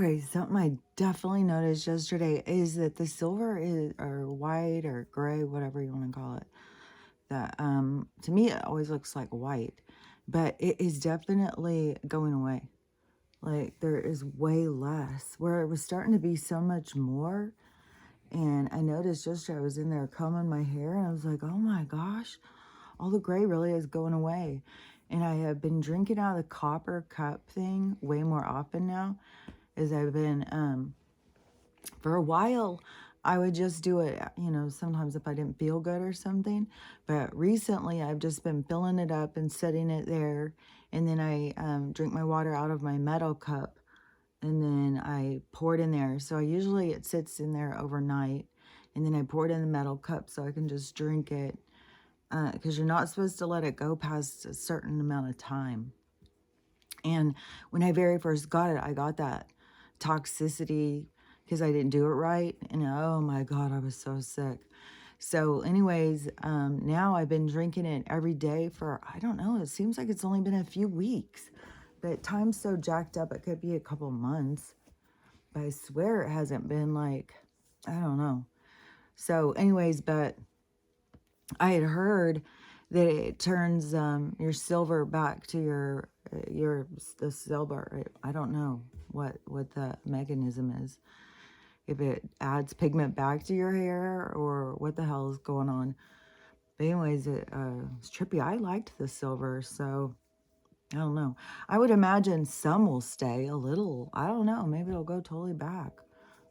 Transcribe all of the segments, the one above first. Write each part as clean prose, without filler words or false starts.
Okay, something I definitely noticed yesterday is that the silver is, or white or gray, whatever you want to call it, that to me it always looks like white, but it is definitely going away. Like there is way less where it was starting to be so much more. And I noticed yesterday I was in there combing my hair and I was like, oh my gosh, all the gray really is going away. And I have been drinking out of the copper cup thing way more often now, as I've been for a while, I would just do it, sometimes if I didn't feel good or something. But recently, I've just been filling it up and setting it there. And then I drink my water out of my metal cup. And then I pour it in there. So usually it sits in there overnight. And then I pour it in the metal cup so I can just drink it. Because you're not supposed to let it go past a certain amount of time. And when I very first got it, I got that toxicity because I didn't do it right. And oh my God, I was so sick. So anyways, now I've been drinking it every day for, I don't know, it seems like it's only been a few weeks. But time's so jacked up, it could be a couple months. But I swear it hasn't been like, I don't know. So anyways, but I had heard that it turns your silver back to the silver. I don't know what the mechanism is. If it adds pigment back to your hair or what the hell is going on. But anyways, it's trippy. I liked the silver, so I don't know. I would imagine some will stay a little. I don't know. Maybe it'll go totally back.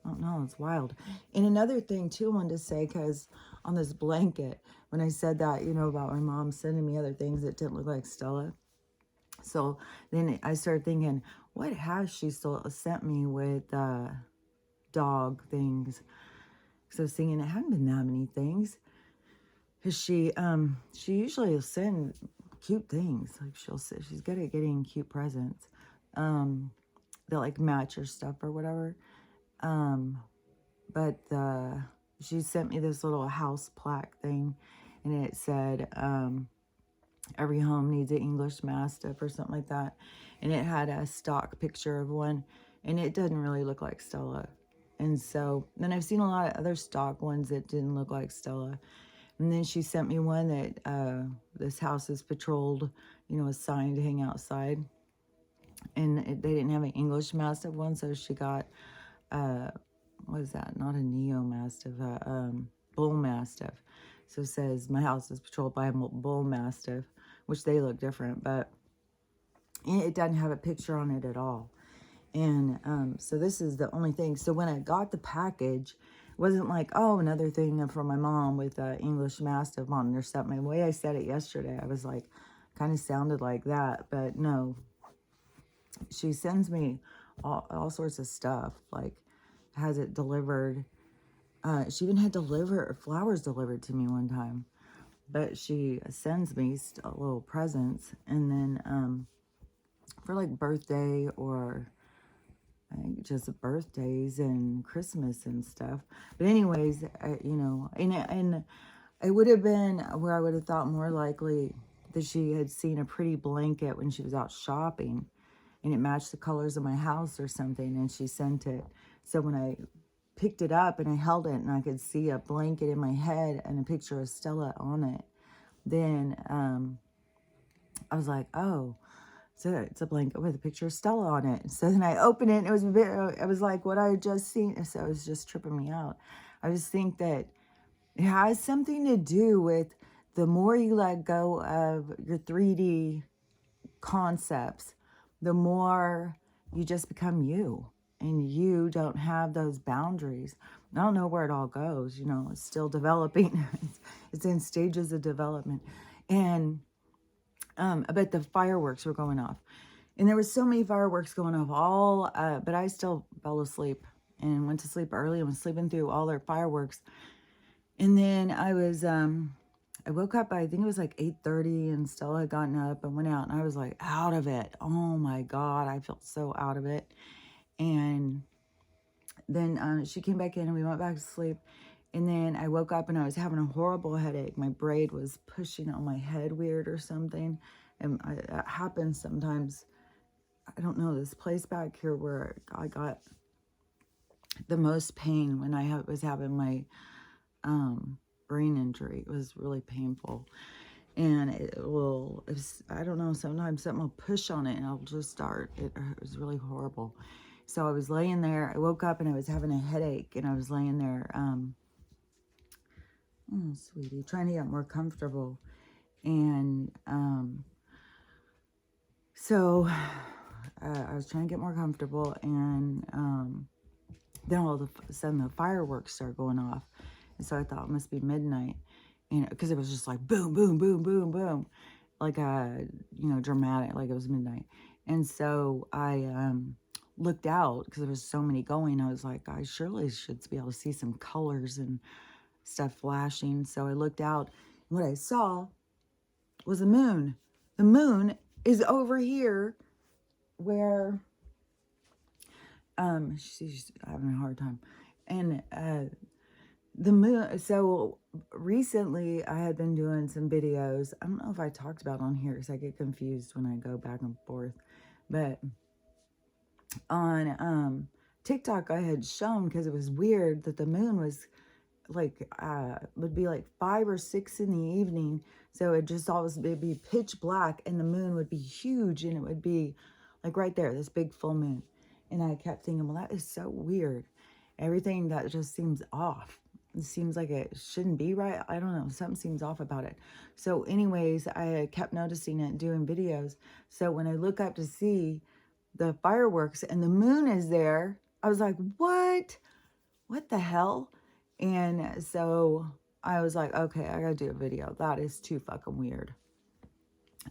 I don't know. It's wild. And another thing, too, I wanted to say, because on this blanket, when I said that, about my mom sending me other things that didn't look like Stella. So then I started thinking, what has she still sent me with dog things? So I was thinking it hadn't been that many things. Because she usually will send cute things. Like she's good at getting cute presents. That like match her stuff or whatever. But she sent me this little house plaque thing, and it said every home needs an English Mastiff or something like that. And it had a stock picture of one, and it doesn't really look like Stella. And so then I've seen a lot of other stock ones that didn't look like Stella. And then she sent me one that this house is patrolled, a sign to hang outside. And they didn't have an English Mastiff one, so she got, what is that? Not a Neo Mastiff, Bull Mastiff. So it says, my house is patrolled by a Bull Mastiff, which they look different, but it doesn't have a picture on it at all. And so this is the only thing. So when I got the package, it wasn't like, oh, another thing from my mom with English Mastiff on it or something. The way I said it yesterday, I was like, kind of sounded like that. But no, she sends me all sorts of stuff, like has it delivered. She even had flowers delivered to me one time. But she sends me little presents. And then for like birthday or I think just birthdays and Christmas and stuff. But anyways, and it would have been where I would have thought more likely that she had seen a pretty blanket when she was out shopping and it matched the colors of my house or something, and she sent it. So when I picked it up and I held it and I could see a blanket in my head and a picture of Stella on it, then I was like, oh, so it's a blanket with a picture of Stella on it. So then I opened it and it was like what I had just seen. So it was just tripping me out. I just think that it has something to do with the more you let go of your 3D concepts, the more you just become you. And you don't have those boundaries. I don't know where it all goes. It's still developing. It's in stages of development. And I bet the fireworks were going off. And there was so many fireworks going off, but I still fell asleep and went to sleep early and was sleeping through all their fireworks. And then I woke up, I think it was like 8:30, and Stella had gotten up and went out, and I was like out of it. Oh my God, I felt so out of it. And then she came back in and we went back to sleep. And then I woke up and I was having a horrible headache. My braid was pushing on my head weird or something. And that happens sometimes. I don't know, this place back here where I got the most pain when I was having my brain injury. It was really painful. And I don't know, sometimes something will push on it and I'll just start. It was really horrible. So I was laying there. I woke up and I was having a headache, and I was laying there, oh, sweetie, trying to get more comfortable. And so I was trying to get more comfortable, and then all of a sudden the fireworks started going off. And so I thought it must be midnight, and because it was just like boom, boom, boom, boom, boom, like dramatic, like it was midnight. And so I looked out because there was so many going. I was like, I surely should be able to see some colors and stuff flashing. So I looked out, and what I saw was the moon. The moon is over here where she's having a hard time. And the moon, so recently I had been doing some videos. I don't know if I talked about on here because I get confused when I go back and forth. But on TikTok I had shown, because it was weird that the moon was like would be like 5 or 6 in the evening, so it'd be pitch black, and the moon would be huge, and it would be like right there, this big full moon. And I kept thinking, well, that is so weird. Everything that just seems off. It seems like it shouldn't be right. I don't know, something seems off about it. So anyways, I kept noticing it, doing videos. So when I look up to see the fireworks and the moon is there, I was like, what the hell? And so I was like, okay, I gotta do a video. That is too fucking weird.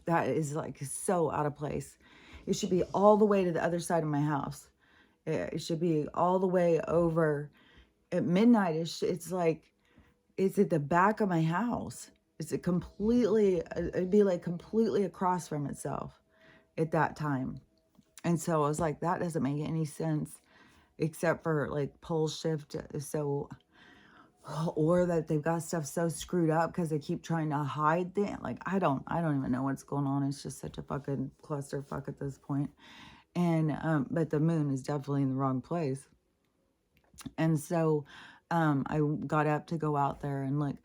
That is like so out of place. It should be all the way to the other side of my house. It should be all the way over at midnight. It's like, it's at the back of my house. It'd be like completely across from itself at that time. And so I was like, that doesn't make any sense, except for like pole shift. So, or that they've got stuff so screwed up because they keep trying to hide things. Like, I don't even know what's going on. It's just such a fucking clusterfuck at this point. And but the moon is definitely in the wrong place. And so I got up to go out there and look,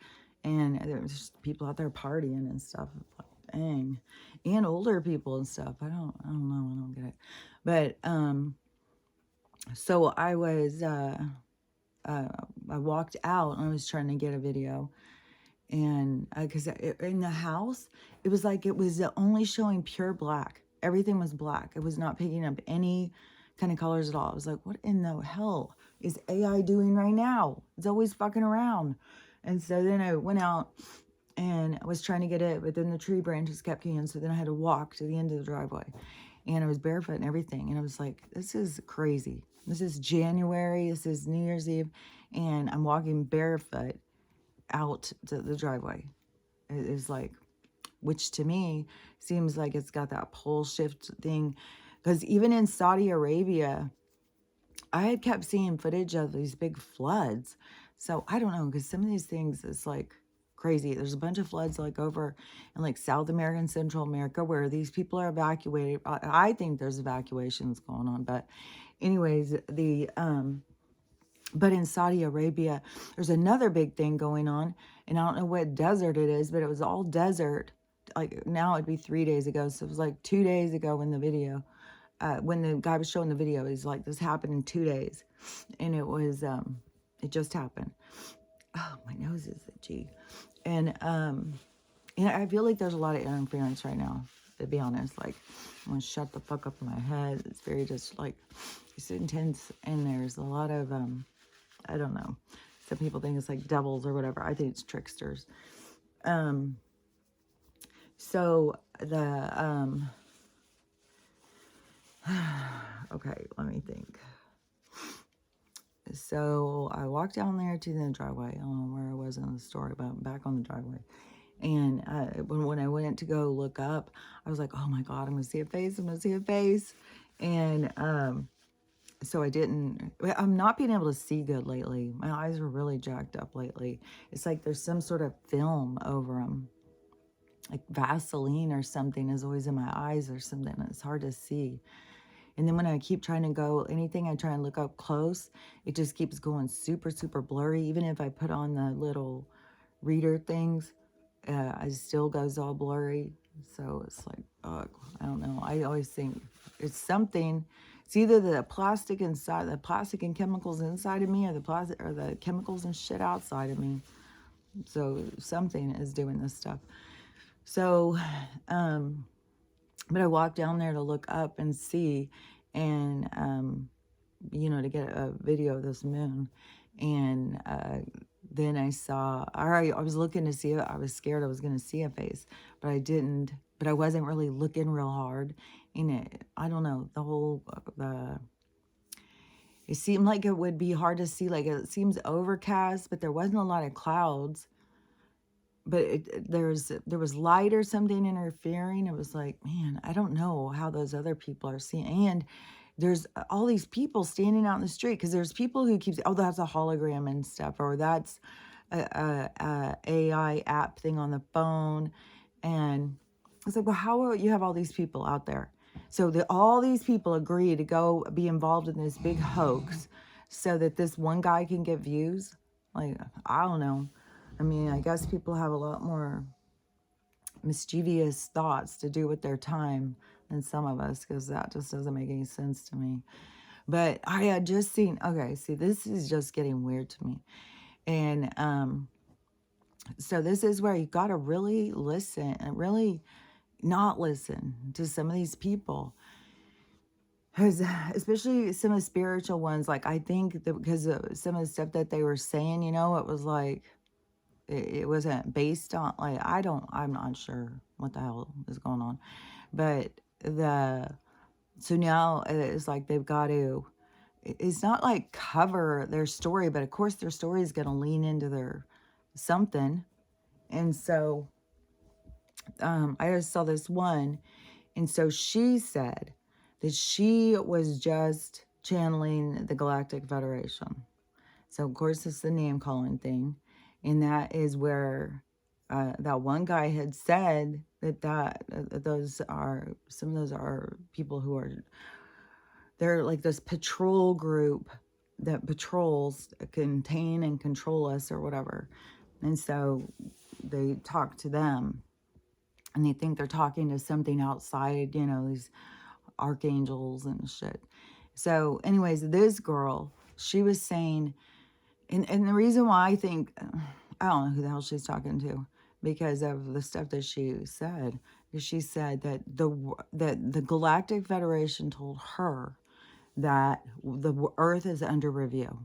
and there was just people out there partying and stuff. Like, dang. And older people and stuff. I don't know, I don't get it. But so I was I walked out and I was trying to get a video, and because in the house it was like it was only showing pure black. Everything was black. It was not picking up any kind of colors at all. I was like, what in the hell is AI doing right now? It's always fucking around. And so then I went out and I was trying to get it, but then the tree branches kept getting, so then I had to walk to the end of the driveway, and I was barefoot and everything, and I was like, this is crazy. This is January, this is New Year's Eve, and I'm walking barefoot out to the driveway. It is like, which to me seems like it's got that pole shift thing, because even in Saudi Arabia, I had kept seeing footage of these big floods. So I don't know, because some of these things is like crazy. There's a bunch of floods like over in like South America and Central America where these people are evacuated. I think there's evacuations going on, but anyways, but in Saudi Arabia, there's another big thing going on, and I don't know what desert it is, but it was all desert. Like now it'd be 3 days ago, so it was like 2 days ago in the video. When the guy was showing the video, he's like, this happened in 2 days. And it was, it just happened. Oh, my nose is itchy. And I feel like there's a lot of interference right now, to be honest. Like, I'm going to shut the fuck up in my head. It's very just like, it's intense. And there's a lot of, I don't know. Some people think it's like devils or whatever. I think it's tricksters. So the, okay, let me think. So I walked down there to the driveway. I don't know where I was in the story, but I'm back on the driveway. And when I went to go look up, I was like, oh my God, I'm going to see a face. I'm going to see a face. And so I'm not being able to see good lately. My eyes are really jacked up lately. It's like there's some sort of film over them. Like Vaseline or something is always in my eyes or something. It's hard to see. And then when I keep trying to go, anything I try and look up close, it just keeps going super, super blurry. Even if I put on the little reader things, it still goes all blurry. So it's like, I don't know. I always think it's something. It's either the plastic inside, the plastic and chemicals inside of me, or the plastic or the chemicals and shit outside of me. So something is doing this stuff. So, but I walked down there to look up and see, and to get a video of this moon, and then I saw. I was looking to see it. I was scared I was going to see a face, but I didn't. But I wasn't really looking real hard. And I don't know, it seemed like it would be hard to see. Like, it seems overcast, but there wasn't a lot of clouds. But there was light or something interfering. It was like, man, I don't know how those other people are seeing. And there's all these people standing out in the street, because there's people who keep, oh, that's a hologram and stuff, or that's a AI app thing on the phone. And it's like, well, how you have all these people out there? So all these people agree to go be involved in this big hoax so that this one guy can get views. Like, I don't know. I mean, I guess people have a lot more mischievous thoughts to do with their time than some of us, because that just doesn't make any sense to me. But I had just seen, okay, see, this is just getting weird to me. And so this is where you got to really listen and really not listen to some of these people. Because especially some of the spiritual ones, like, I think that because of some of the stuff that they were saying, it was like, it wasn't based on, like, I'm not sure what the hell is going on. But so now it's like they've got to, it's not like cover their story, but of course their story is going to lean into their something. And so I just saw this one. And so she said that she was just channeling the Galactic Federation. So, of course, it's the name calling thing. And that is where that one guy had said that those are, some of those are people who are, they're like this patrol group that patrols, contain and control us or whatever. And so they talk to them, and they think they're talking to something outside, these archangels and shit. So anyways, this girl, she was saying, and the reason why I think, I don't know who the hell she's talking to, because of the stuff that she said. She said that the Galactic Federation told her that the Earth is under review.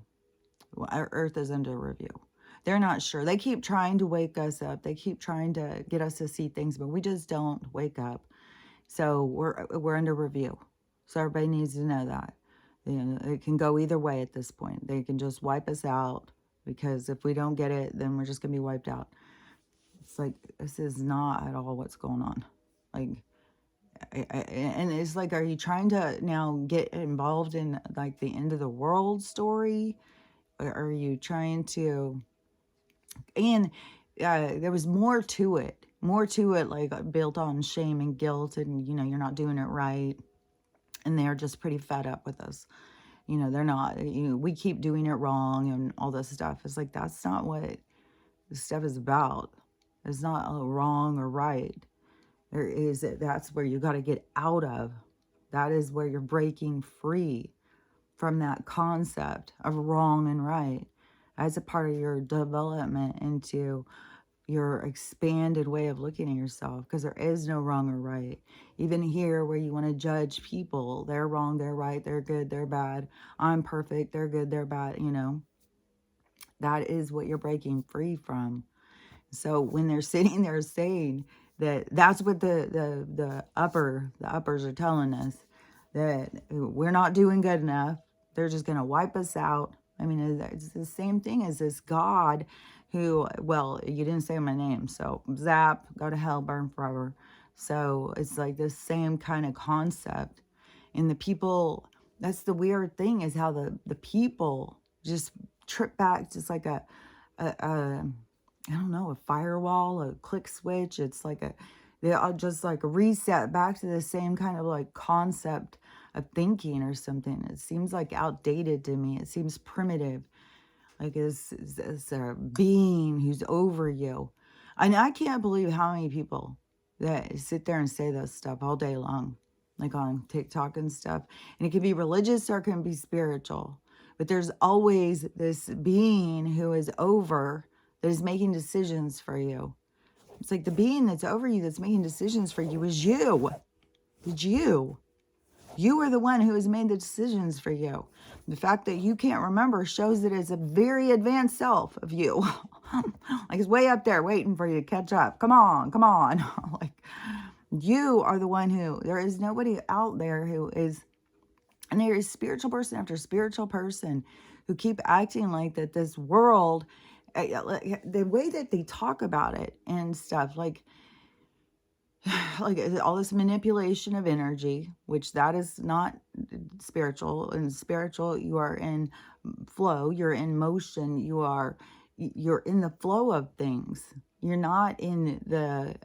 Earth is under review. They're not sure. They keep trying to wake us up. They keep trying to get us to see things, but we just don't wake up. So we're under review. So everybody needs to know that. It can go either way at this point. They can just wipe us out, because if we don't get it, then we're just going to be wiped out. It's like, this is not at all what's going on. Like, and it's like, are you trying to now get involved in like the end of the world story? Or are you trying to, and there was more to it, like built on shame and guilt, and you're not doing it right. And they're just pretty fed up with us. They're not, we keep doing it wrong and all this stuff. It's like, that's not what this stuff is about. It's not wrong or right. That's where you got to get out of. That is where you're breaking free from that concept of wrong and right as a part of your development into your expanded way of looking at yourself, because there is no wrong or right. Even here, where you want to judge people, they're wrong, they're right, they're good, they're bad, I'm perfect, they're good, they're bad, that is what you're breaking free from. So when they're sitting there saying that, that's what the uppers are telling us, that we're not doing good enough, they're just going to wipe us out. I mean, it's the same thing as this God who, well, you didn't say my name, so zap, go to hell, burn forever. So it's like this same kind of concept. And the people, that's the weird thing, is how the people just trip back, just like a I don't know, a firewall, a click switch. It's like they are just like a reset back to the same kind of like concept of thinking or something. It seems like outdated to me. It seems primitive. Like it's a being who's over you. And I can't believe how many people that sit there and say this stuff all day long, like on TikTok and stuff. And it can be religious or it can be spiritual. But there's always this being who is over that is making decisions for you. It's like the being that's over you that's making decisions for you is you. It's you. You are the one who has made the decisions for you. The fact that you can't remember shows that it's a very advanced self of you. Like it's way up there waiting for you to catch up. Come on, come on. Like you are the one who, there is nobody out there who is, and there is spiritual person after spiritual person who keep acting like that this world, the way that they talk about it and stuff, like all this manipulation of energy, which that is not spiritual. And spiritual, you are in flow, you're in motion, you're in the flow of things. You're not in the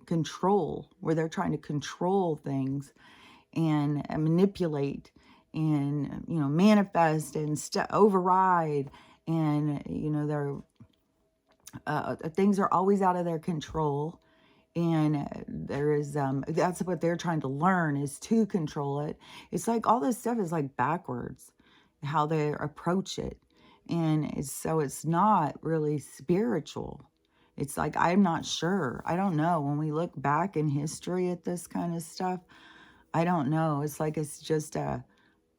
control where they're trying to control things and manipulate and manifest and override, and they're things are always out of their control. And there is that's what they're trying to learn, is to control it. It's like all this stuff is like backwards how they approach it. And it's not really spiritual. It's like, I'm not sure, I don't know, when we look back in history at this kind of stuff, I don't know. It's like it's just a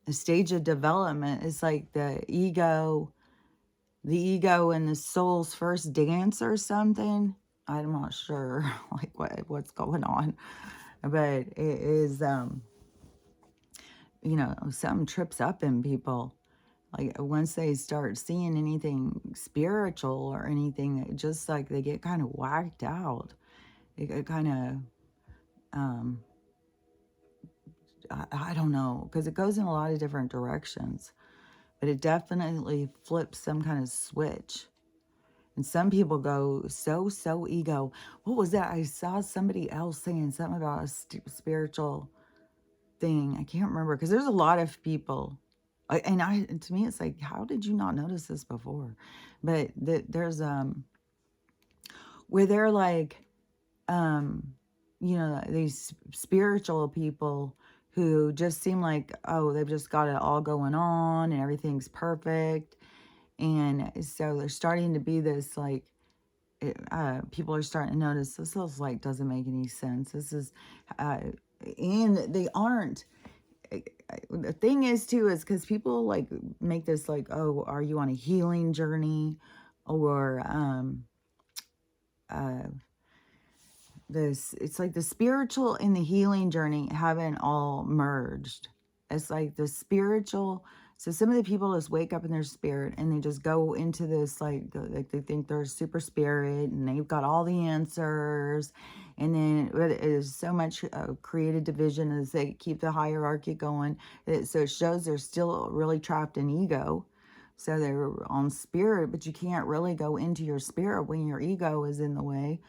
stage of development. It's like the ego and the soul's first dance or something. I'm not sure like what's going on, but it is something trips up in people. Like once they start seeing anything spiritual or anything, just like they get kind of whacked out. It kind of I don't know, because it goes in a lot of different directions, but it definitely flips some kind of switch. And some people go so ego. What was that? I saw somebody else saying something about a spiritual thing. I can't remember, because there's a lot of people. And to me, it's like, how did you not notice this before? But there's where they're like, these spiritual people who just seem like, oh, they've just got it all going on and everything's perfect. And so they're starting to be this like, people are starting to notice this is like, doesn't make any sense. This is, and they aren't. The thing is too, is because people like make this like, oh, are you on a healing journey? Or, it's like the spiritual and the healing journey haven't all merged. It's like the spiritual. So some of the people just wake up in their spirit and they just go into this like they think they're super spirit and they've got all the answers. And then it is so much created division as they keep the hierarchy going. So it shows they're still really trapped in ego. So they're on spirit, but you can't really go into your spirit when your ego is in the way.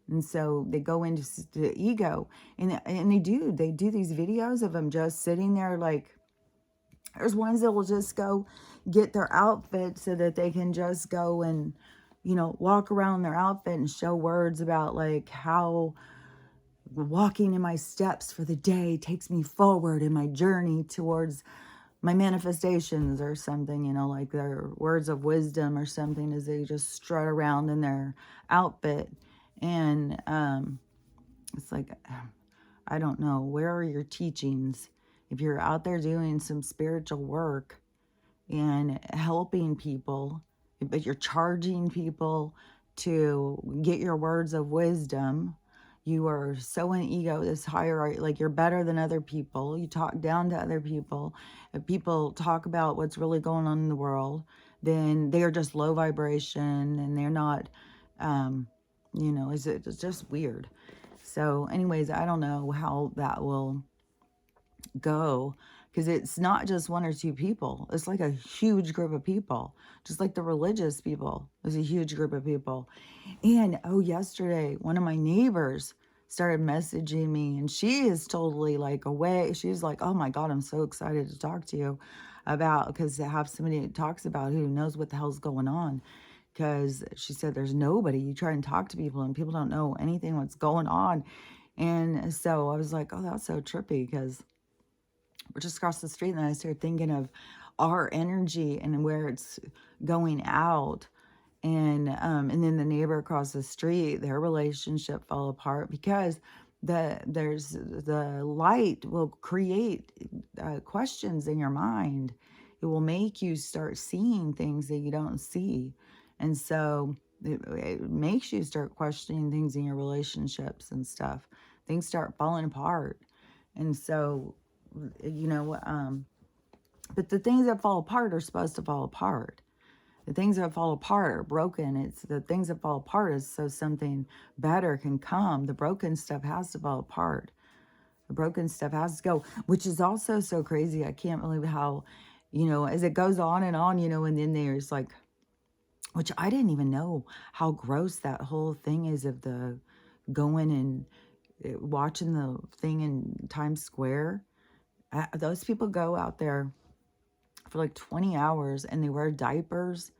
And so they go into the ego, and they do these videos of them just sitting there. Like there's ones that will just go get their outfit so that they can just go and, walk around their outfit and show words about like how walking in my steps for the day takes me forward in my journey towards my manifestations or something, like their words of wisdom or something, as they just strut around in their outfit. And it's like, I don't know, where are your teachings? If you're out there doing some spiritual work and helping people, but you're charging people to get your words of wisdom, you are so in ego, this hierarchy, like you're better than other people. You talk down to other people. If people talk about what's really going on in the world, then they are just low vibration and they're not, it's just weird. So anyways, I don't know how that will go, because it's not just one or two people. It's like a huge group of people, just like the religious people. There's a huge group of people. And yesterday one of my neighbors started messaging me, and she is totally like away. She's like, oh my God, I'm so excited to talk to you about, because to have somebody that talks about who knows what the hell's going on. Because she said there's nobody. You try and talk to people and people don't know anything what's going on. And so I was like, oh, that's so trippy, because we're just across the street. And I started thinking of our energy and where it's going out. And then the neighbor across the street, their relationship fell apart because the light will create questions in your mind. It will make you start seeing things that you don't see, and so it makes you start questioning things in your relationships and stuff. Things start falling apart, and so you know. But the things that fall apart are supposed to fall apart. The things that fall apart are broken. It's the things that fall apart is so something better can come. The broken stuff has to fall apart. The broken stuff has to go, which is also so crazy. I can't believe how, as it goes on, and then there's like, which I didn't even know how gross that whole thing is of the going and watching the thing in Times Square. Those people go out there for like 20 hours and they wear diapers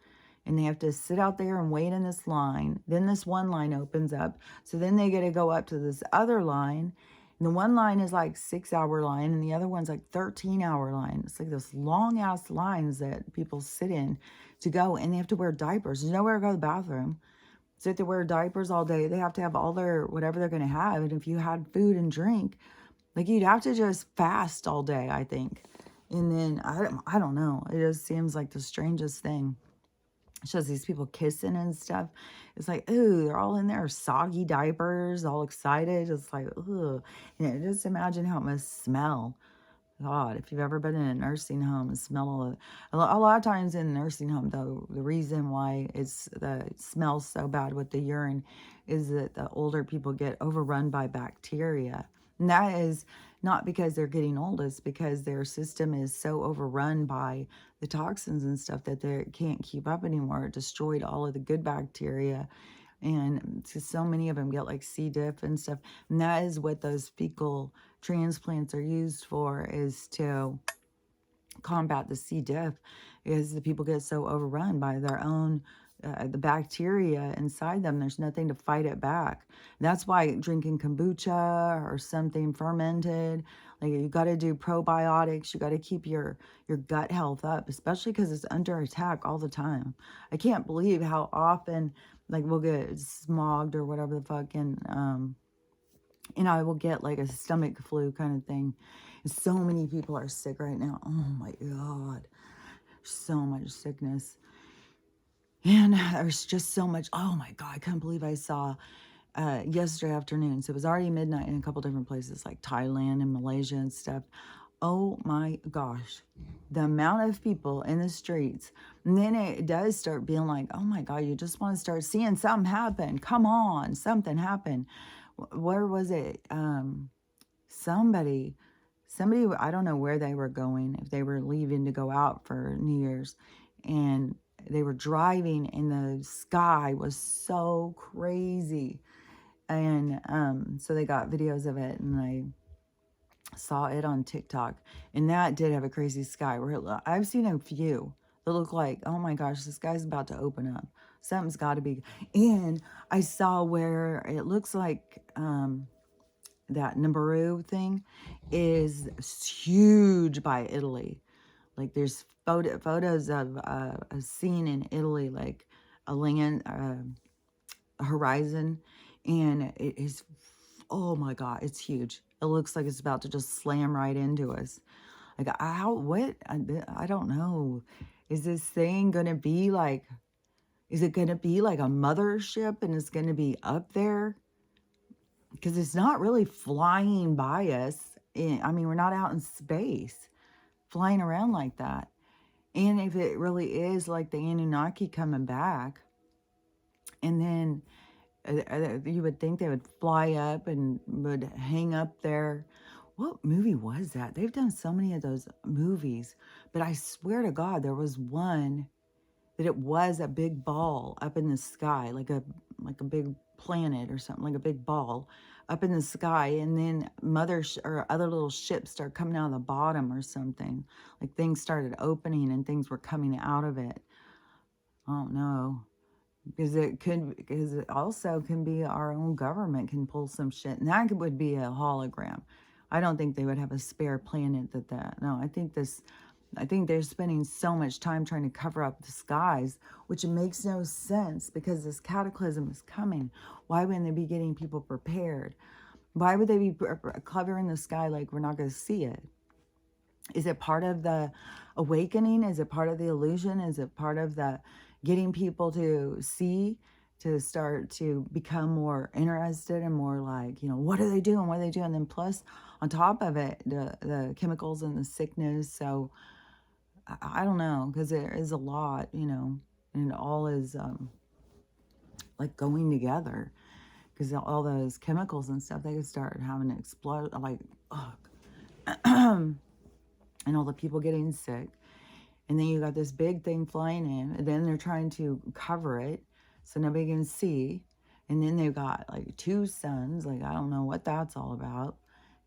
and they have to sit out there and wait in this line. Then this one line opens up. So then they get to go up to this other line. And the one line is like 6-hour line and the other one's like 13-hour line. It's like this long ass lines that people sit in to go, and they have to wear diapers. There's nowhere to go to the bathroom. So they have to wear diapers all day. They have to have all their whatever they're going to have. And if you had food and drink, like you'd have to just fast all day, I think. And then I don't know. It just seems like the strangest thing. It shows these people kissing and stuff. It's like, ooh, they're all in there, soggy diapers, all excited. It's like, ooh. Just imagine how it must smell. God, if you've ever been in a nursing home and smell all of, a lot of times in a nursing home, though, the reason why it smells so bad with the urine is that the older people get overrun by bacteria. And that is not because they're getting old, it's because their system is so overrun by the toxins and stuff that they can't keep up anymore. It destroyed all of the good bacteria. And so many of them get like C. diff and stuff. And that is what those fecal transplants are used for, is to combat the C. diff, is the people get so overrun by their own the bacteria inside them. There's nothing to fight it back. That's why drinking kombucha or something fermented, like you got to do probiotics. You got to keep your gut health up, especially because it's under attack all the time. I can't believe how often like we'll get smogged or whatever the fuck, and I will get like a stomach flu kind of thing. And so many people are sick right now. Oh my God. So much sickness. And there's just so much. Oh my God. I couldn't believe I saw yesterday afternoon. So it was already midnight in a couple different places like Thailand and Malaysia and stuff. Oh my gosh. The amount of people in the streets. And then it does start being like, oh my God, you just want to start seeing something happen. Come on, something happen. Where was it? Somebody, I don't know where they were going, if they were leaving to go out for New Year's, and they were driving and the sky was so crazy. And so they got videos of it, and I saw it on TikTok, and that did have a crazy sky. I've seen a few that look like, oh my gosh, the sky's about to open up. Something's got to be. And I saw where it looks like that Nibiru thing is huge by Italy. Like there's photos of a scene in Italy, like a land, a horizon, and it is, oh my God, it's huge. It looks like it's about to just slam right into us. Like I don't know. Is this thing going to be like, is it going to be like a mothership and it's going to be up there? Because it's not really flying by us. I mean, we're not out in space flying around like that. And if it really is like the Anunnaki coming back, and then you would think they would fly up and would hang up there. What movie was that? They've done so many of those movies, but I swear to God, there was one that it was a big ball up in the sky, like a big planet or something, like a big ball up in the sky, and then or other little ships start coming out of the bottom or something. Like things started opening and things were coming out of it. I don't know. Because it also can be our own government can pull some shit, and that would be a hologram. I don't think they would have a spare planet no, I think they're spending so much time trying to cover up the skies, which makes no sense because this cataclysm is coming. Why wouldn't they be getting people prepared? Why would they be covering the sky like we're not going to see it? Is it part of the awakening? Is it part of the illusion? Is it part of the getting people to see, to start to become more interested and more like, what are they doing? What are they doing? And then plus, on top of it, the chemicals and the sickness. So I don't know, because there is a lot, and it all is like going together. Because all those chemicals and stuff, they could start having to explode, like, ugh. And all the people getting sick. And then you got this big thing flying in, and then they're trying to cover it so nobody can see. And then they've got like two suns, like I don't know what that's all about,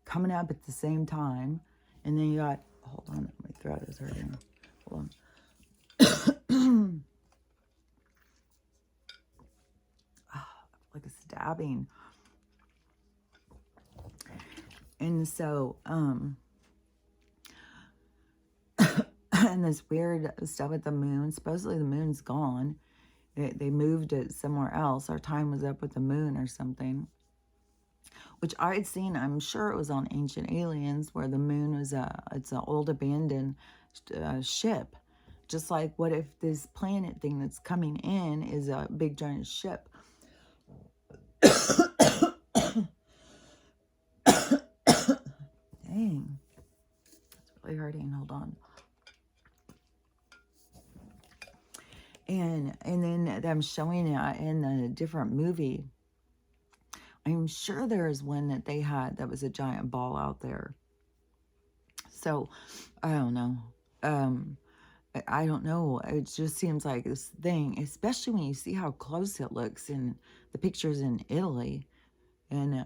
coming up at the same time. And then you got, hold on, my throat is hurting. Hold on. Like a stabbing. And so, and this weird stuff with the moon. Supposedly the moon's gone. They moved it somewhere else. Our time was up with the moon or something. Which I had seen, I'm sure it was on Ancient Aliens, where the moon was it's an old abandoned ship. Just like, what if this planet thing that's coming in is a big giant ship? Dang. It's really hurting. Hold on. And then I'm showing it in a different movie. I'm sure there's one that they had that was a giant ball out there. So, I don't know. I don't know. It just seems like this thing, especially when you see how close it looks in the pictures in Italy. And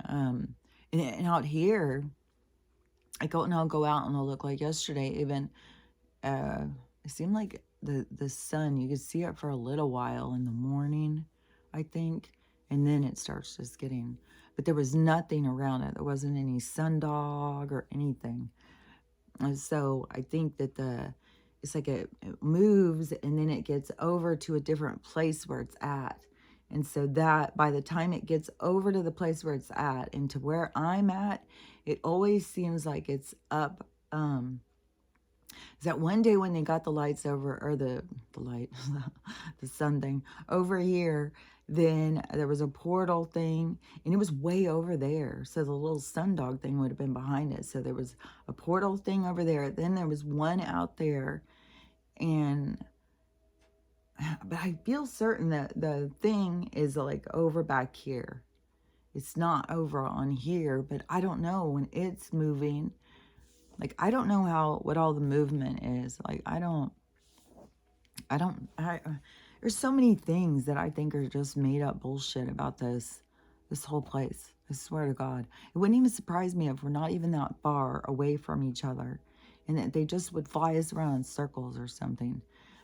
out here, I'll go out and I'll look like yesterday, even, it seemed like the sun, you could see it for a little while in the morning, I think, and then it starts just getting, but there was nothing around it. There wasn't any sundog or anything. And so I think that it's like it moves and then it gets over to a different place where it's at. And so that by the time it gets over to the place where it's at and to where I'm at, it always seems like it's up. Is that one day when they got the lights over, or the light, the sun thing over here, then there was a portal thing, and it was way over there. So the little sundog thing would have been behind it. So there was a portal thing over there. Then there was one out there, but I feel certain that the thing is like over back here. It's not over on here, but I don't know when it's moving. Like, I don't know what all the movement is. Like, there's so many things that I think are just made up bullshit about this whole place. I swear to God. It wouldn't even surprise me if we're not even that far away from each other and that they just would fly us around in circles or something.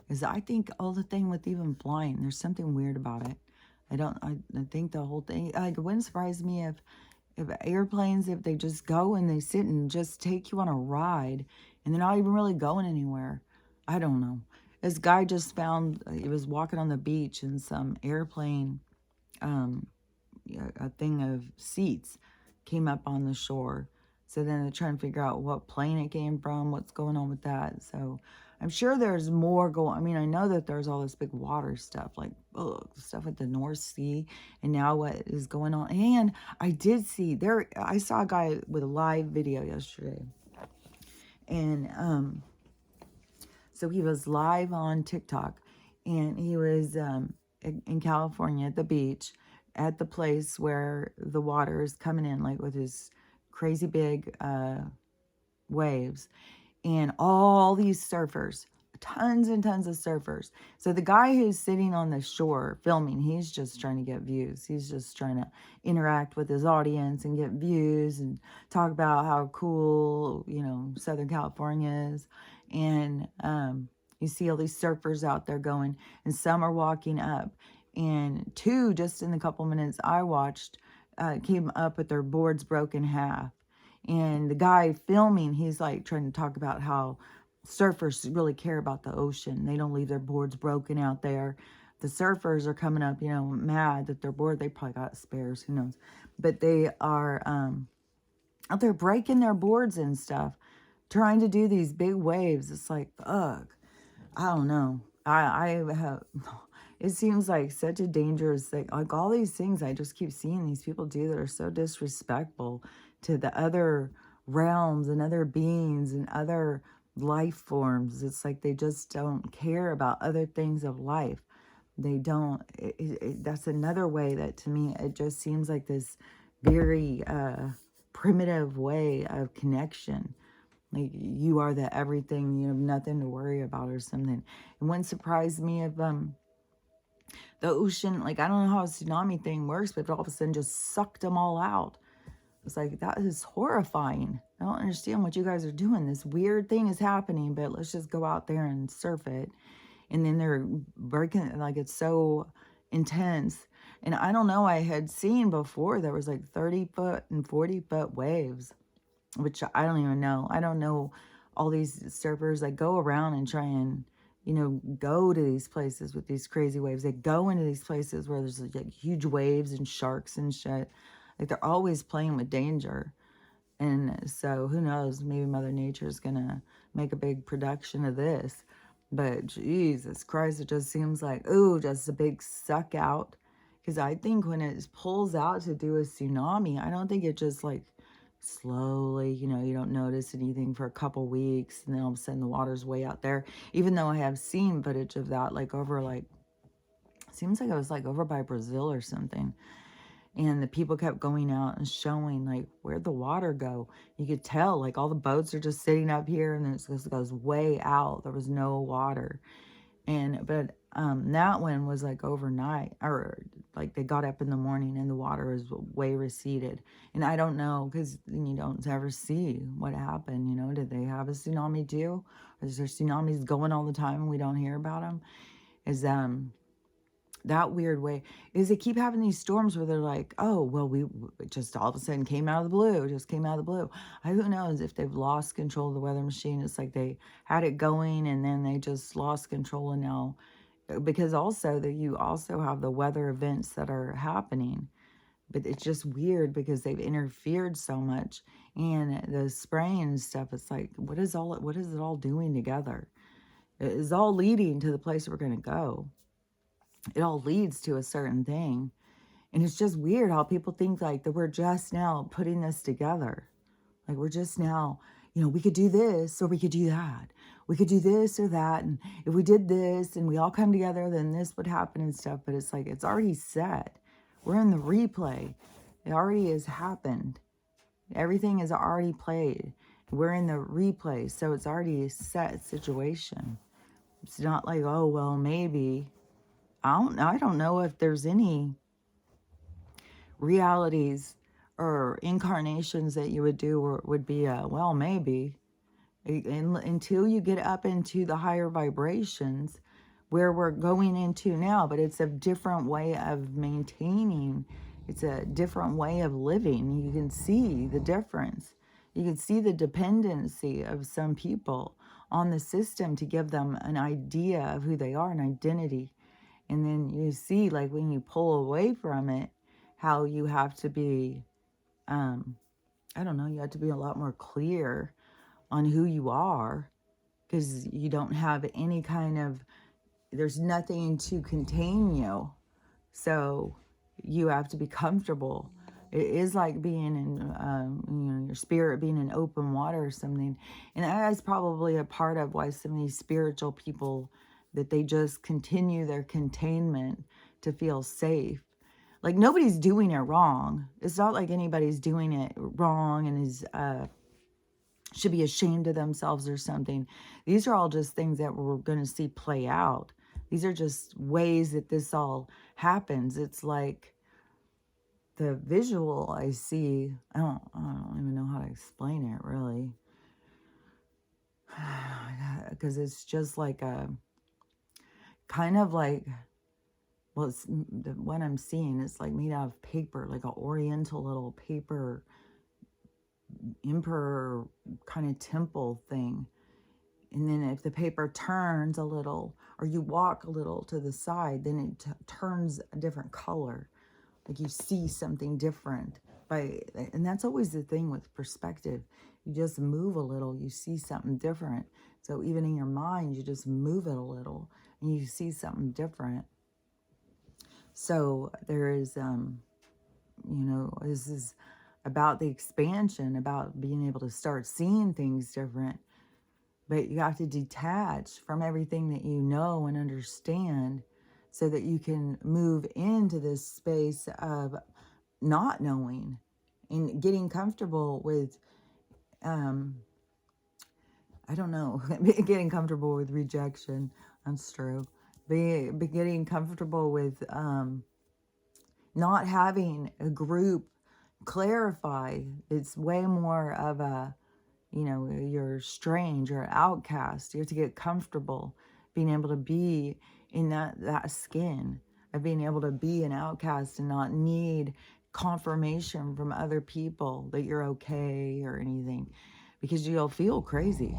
Because I think all the thing with even flying, there's something weird about it. I think the whole thing, like, it wouldn't surprise me if airplanes, if they just go and they sit and just take you on a ride and they're not even really going anywhere. I don't know. This guy just found, he was walking on the beach and some airplane, a thing of seats came up on the shore. So then they're trying to figure out what plane it came from, what's going on with that. So I'm sure there's more going. I mean, I know that there's all this big water stuff, like stuff at the North Sea, and now what is going on. And I did see I saw a guy with a live video yesterday, and so he was live on TikTok, and he was in California at the beach, at the place where the water is coming in, like with his crazy big waves. And all these surfers, tons and tons of surfers. So the guy who's sitting on the shore filming, he's just trying to get views. He's just trying to interact with his audience and get views and talk about how cool, you know, Southern California is. And you see all these surfers out there going, and some are walking up. And two, just in the couple minutes I watched, came up with their boards broken in half. And the guy filming, he's like trying to talk about how surfers really care about the ocean. They don't leave their boards broken out there. The surfers are coming up, you know, mad that their board, they probably got spares, who knows. But they are out there breaking their boards and stuff, trying to do these big waves. It's like, ugh, I don't know. I have, it seems like such a dangerous thing. Like all these things I just keep seeing these people do that are so disrespectful to the other realms and other beings and other life forms. It's like they just don't care about other things of life. They don't, that's another way that to me, it just seems like this very primitive way of connection. Like you are the everything, you have nothing to worry about or something. It wouldn't surprise me if the ocean, like I don't know how a tsunami thing works, but if all of a sudden just sucked them all out. It's like, that is horrifying. I don't understand what you guys are doing. This weird thing is happening, but let's just go out there and surf it. And then they're breaking, like it's so intense. And I don't know, I had seen before there was like 30-foot and 40-foot waves, which I don't even know. I don't know all these surfers that go around and try and, you know, go to these places with these crazy waves. They go into these places where there's like huge waves and sharks and shit. Like they're always playing with danger. And so who knows, maybe Mother Nature is going to make a big production of this. But Jesus Christ, it just seems like, ooh, just a big suck out. Because I think when it pulls out to do a tsunami, I don't think it just like slowly, you know, you don't notice anything for a couple weeks. And then all of a sudden the water's way out there. Even though I have seen footage of that, like over like, seems like it was like over by Brazil or something. And the people kept going out and showing, like, where'd the water go? You could tell, like, all the boats are just sitting up here, and then it just goes way out. There was no water. But that one was, like, overnight. Or, like, they got up in the morning, and the water was way receded. And I don't know, because you don't ever see what happened, you know? Did they have a tsunami, too? Or is there tsunamis going all the time, and we don't hear about them? Is, that weird way is they keep having these storms where they're like, oh, well, we just all of a sudden came out of the blue, just came out of the blue. Who knows if they've lost control of the weather machine. It's like they had it going and then they just lost control. And now, because also that you also have the weather events that are happening, but it's just weird because they've interfered so much. And the spraying and stuff, it's like, what is it all doing together? It is all leading to the place we're going to go. It all leads to a certain thing. And it's just weird how people think like that we're just now putting this together. Like we're just now, you know, we could do this or we could do that. We could do this or that. And if we did this and we all come together, then this would happen and stuff. But it's like, it's already set. We're in the replay. It already has happened. Everything is already played. We're in the replay. So it's already a set situation. It's not like, oh, well, maybe. I don't know if there's any realities or incarnations that you would do or would be, well, maybe. Until you get up into the higher vibrations where we're going into now. But it's a different way of maintaining. It's a different way of living. You can see the difference. You can see the dependency of some people on the system to give them an idea of who they are, an identity. And then you see, like, when you pull away from it, how you have to be, I don't know, you have to be a lot more clear on who you are. Because you don't have any kind of, there's nothing to contain you. So you have to be comfortable. It is like being in, your spirit being in open water or something. And that's probably a part of why some of these spiritual people, that they just continue their containment to feel safe. Like nobody's doing it wrong. It's not like anybody's doing it wrong and is should be ashamed of themselves or something. These are all just things that we're going to see play out. These are just ways that this all happens. It's like the visual I see. I don't even know how to explain it really. Because it's just like a kind of like, well, it's the one I'm seeing is like made out of paper, like an oriental little paper emperor kind of temple thing. And then if the paper turns a little or you walk a little to the side, then it turns a different color. Like you see something different. And that's always the thing with perspective. You just move a little, you see something different. So even in your mind, you just move it a little and you see something different. So there is, this is about the expansion, about being able to start seeing things different. But you have to detach from everything that you know and understand so that you can move into this space of not knowing and getting comfortable with, getting comfortable with rejection. That's true. Be getting comfortable with not having a group clarify. It's way more of a, you're strange or outcast. You have to get comfortable being able to be in that skin of being able to be an outcast and not need confirmation from other people that you're okay or anything, because you'll feel crazy.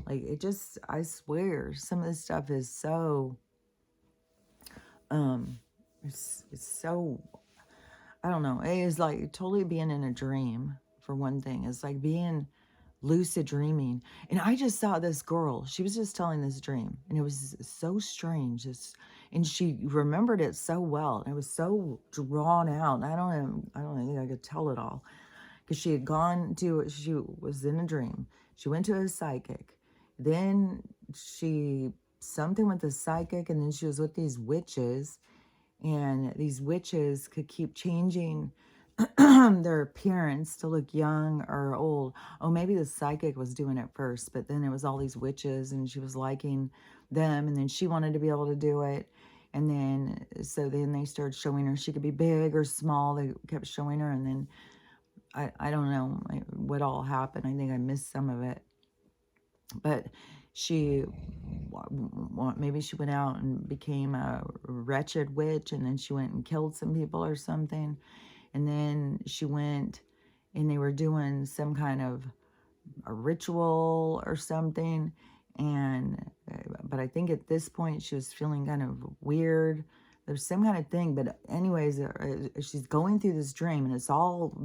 Like it just, I swear, some of this stuff is so, it's so, I don't know. It is like totally being in a dream, for one thing. It's like being lucid dreaming. And I just saw this girl. She was just telling this dream. And it was so strange. And she remembered it so well. And it was so drawn out. And I don't think I could tell it all. Because she was in a dream. She went to a psychic. Then something with the psychic. And then she was with these witches. And these witches could keep changing their appearance to look young or old. Oh, maybe the psychic was doing it first, but then it was all these witches and she was liking them, and then she wanted to be able to do it. And then, so then they started showing her she could be big or small. They kept showing her, and then I don't know what all happened. I think I missed some of it. But maybe she went out and became a wretched witch, and then she went and killed some people or something. And then she went and they were doing some kind of a ritual or something. But I think at this point she was feeling kind of weird. There's some kind of thing. But anyways, she's going through this dream and it's all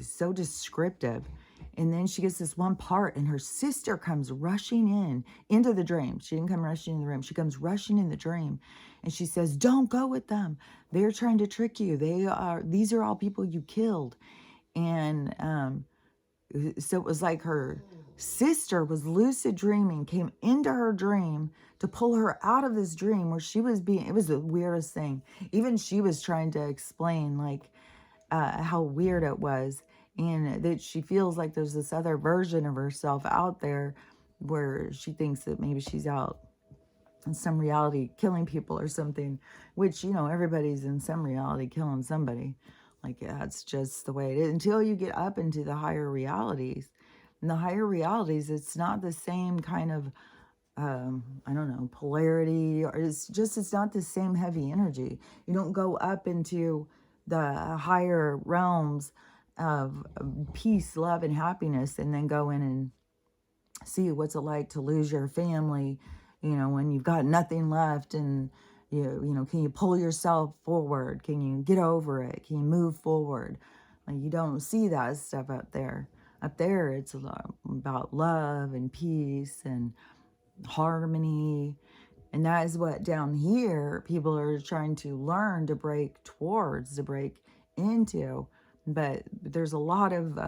so descriptive. And then she gets this one part and her sister comes rushing into the dream. She didn't come rushing in the room. She comes rushing in the dream. And she says, don't go with them. They're trying to trick you. These are all people you killed. And so it was like her sister was lucid dreaming, came into her dream to pull her out of this dream where she was it was the weirdest thing. Even she was trying to explain like how weird it was. And that she feels like there's this other version of herself out there where she thinks that maybe she's out in some reality killing people or something, which, everybody's in some reality killing somebody. Like, that's just the way it is until you get up into the higher realities. In the higher realities, it's not the same kind of, polarity, or it's not the same heavy energy. You don't go up into the higher realms of peace, love, and happiness, and then go in and see what's it like to lose your family, when you've got nothing left, and can you pull yourself forward? Can you get over it? Can you move forward? Like, you don't see that stuff up there. Up there, it's a lot about love and peace and harmony. And that is what down here people are trying to learn to break into. But there's a lot of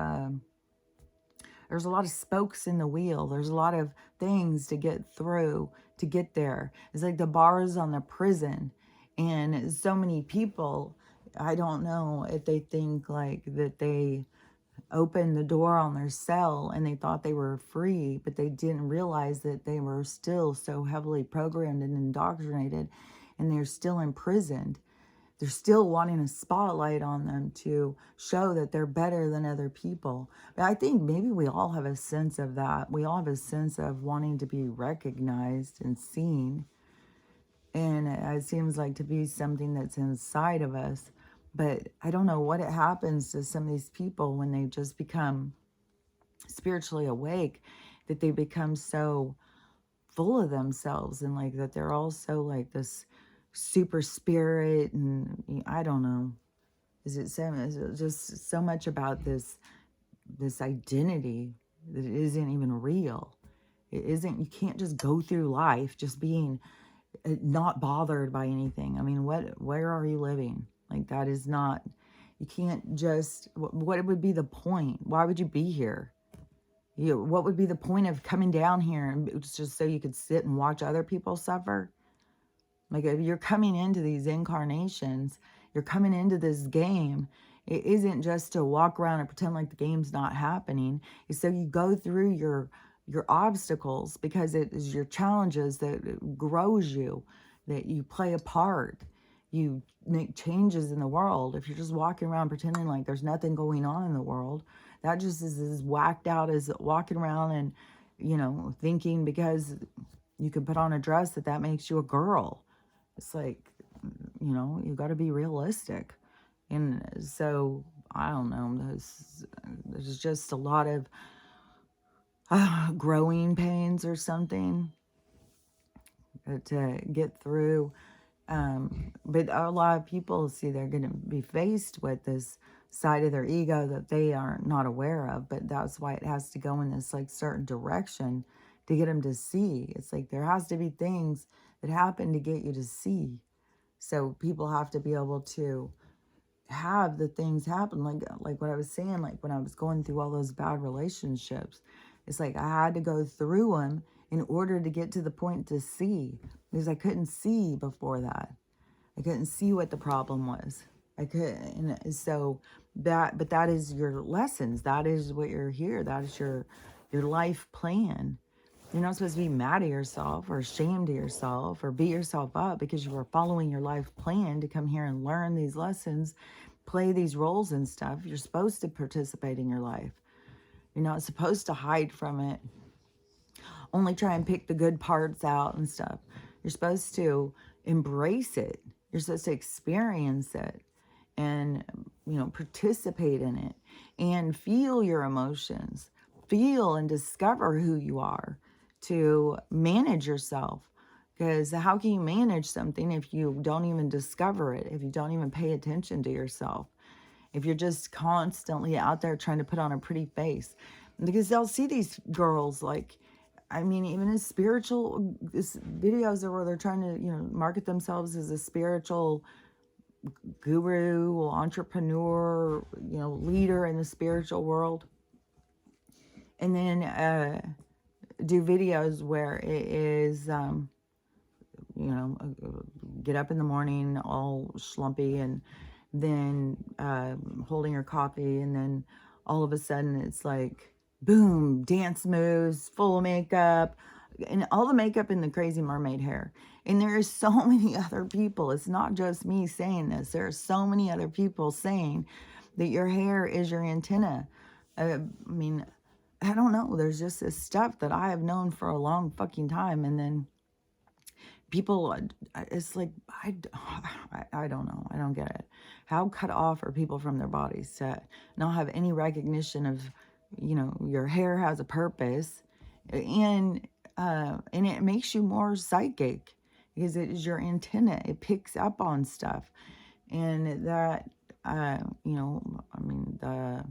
spokes in the wheel. There's a lot of things to get through to get there. It's like the bars on the prison. And so many people, I don't know if they think like that they opened the door on their cell and they thought they were free, but they didn't realize that they were still so heavily programmed and indoctrinated, and they're still imprisoned. They're still wanting a spotlight on them to show that they're better than other people. But I think maybe we all have a sense of that. We all have a sense of wanting to be recognized and seen. And it seems like to be something that's inside of us. But I don't know what it happens to some of these people when they just become spiritually awake, that they become so full of themselves, and like that they're also like this super spirit, and I don't know. Is it just so much about this identity that it isn't even real? It isn't. You can't just go through life just being not bothered by anything. I mean, where are you living? Like, that is not, you can't just, what would be the point? Why would you be here? What would be the point of coming down here? And it's just so you could sit and watch other people suffer? Like, if you're coming into these incarnations, you're coming into this game, it isn't just to walk around and pretend like the game's not happening. It's so you go through your obstacles, because it is your challenges that grows you, that you play a part, you make changes in the world. If you're just walking around pretending like there's nothing going on in the world, that just is as whacked out as walking around and, thinking because you can put on a dress that makes you a girl. It's like, you got to be realistic. And so, I don't know, there's just a lot of growing pains or something to get through. But a lot of people see they're going to be faced with this side of their ego that they are not aware of. But that's why it has to go in this like certain direction to get them to see. It's like there has to be things that happen to get you to see. So people have to be able to have the things happen, like what I was saying, like when I was going through all those bad relationships. It's like I had to go through them in order to get to the point to see, because I couldn't see before that. I couldn't see what the problem was. I couldn't. And so but that is your lessons. That is what you're here. That is your life plan. You're not supposed to be mad at yourself or ashamed of yourself or beat yourself up because you were following your life plan to come here and learn these lessons, play these roles and stuff. You're supposed to participate in your life. You're not supposed to hide from it, only try and pick the good parts out and stuff. You're supposed to embrace it. You're supposed to experience it and, participate in it and feel your emotions, feel and discover who you are, to manage yourself. Because how can you manage something if you don't even discover it, if you don't even pay attention to yourself, if you're just constantly out there trying to put on a pretty face? Because they'll see these girls, like, I mean, even as spiritual videos where they're trying to, market themselves as a spiritual guru, entrepreneur, leader in the spiritual world. And then do videos where it is, get up in the morning all schlumpy, and then holding your coffee, and then all of a sudden it's like, boom, dance moves, full of makeup, and all the makeup in the crazy mermaid hair. And there are so many other people. It's not just me saying this. There are so many other people saying that your hair is your antenna. I mean, I don't know. There's just this stuff that I have known for a long fucking time. And then people, it's like, I don't know. I don't get it. How cut off are people from their bodies to not have any recognition of, your hair has a purpose, and it makes you more psychic because it is your antenna. It picks up on stuff. And that, I mean, the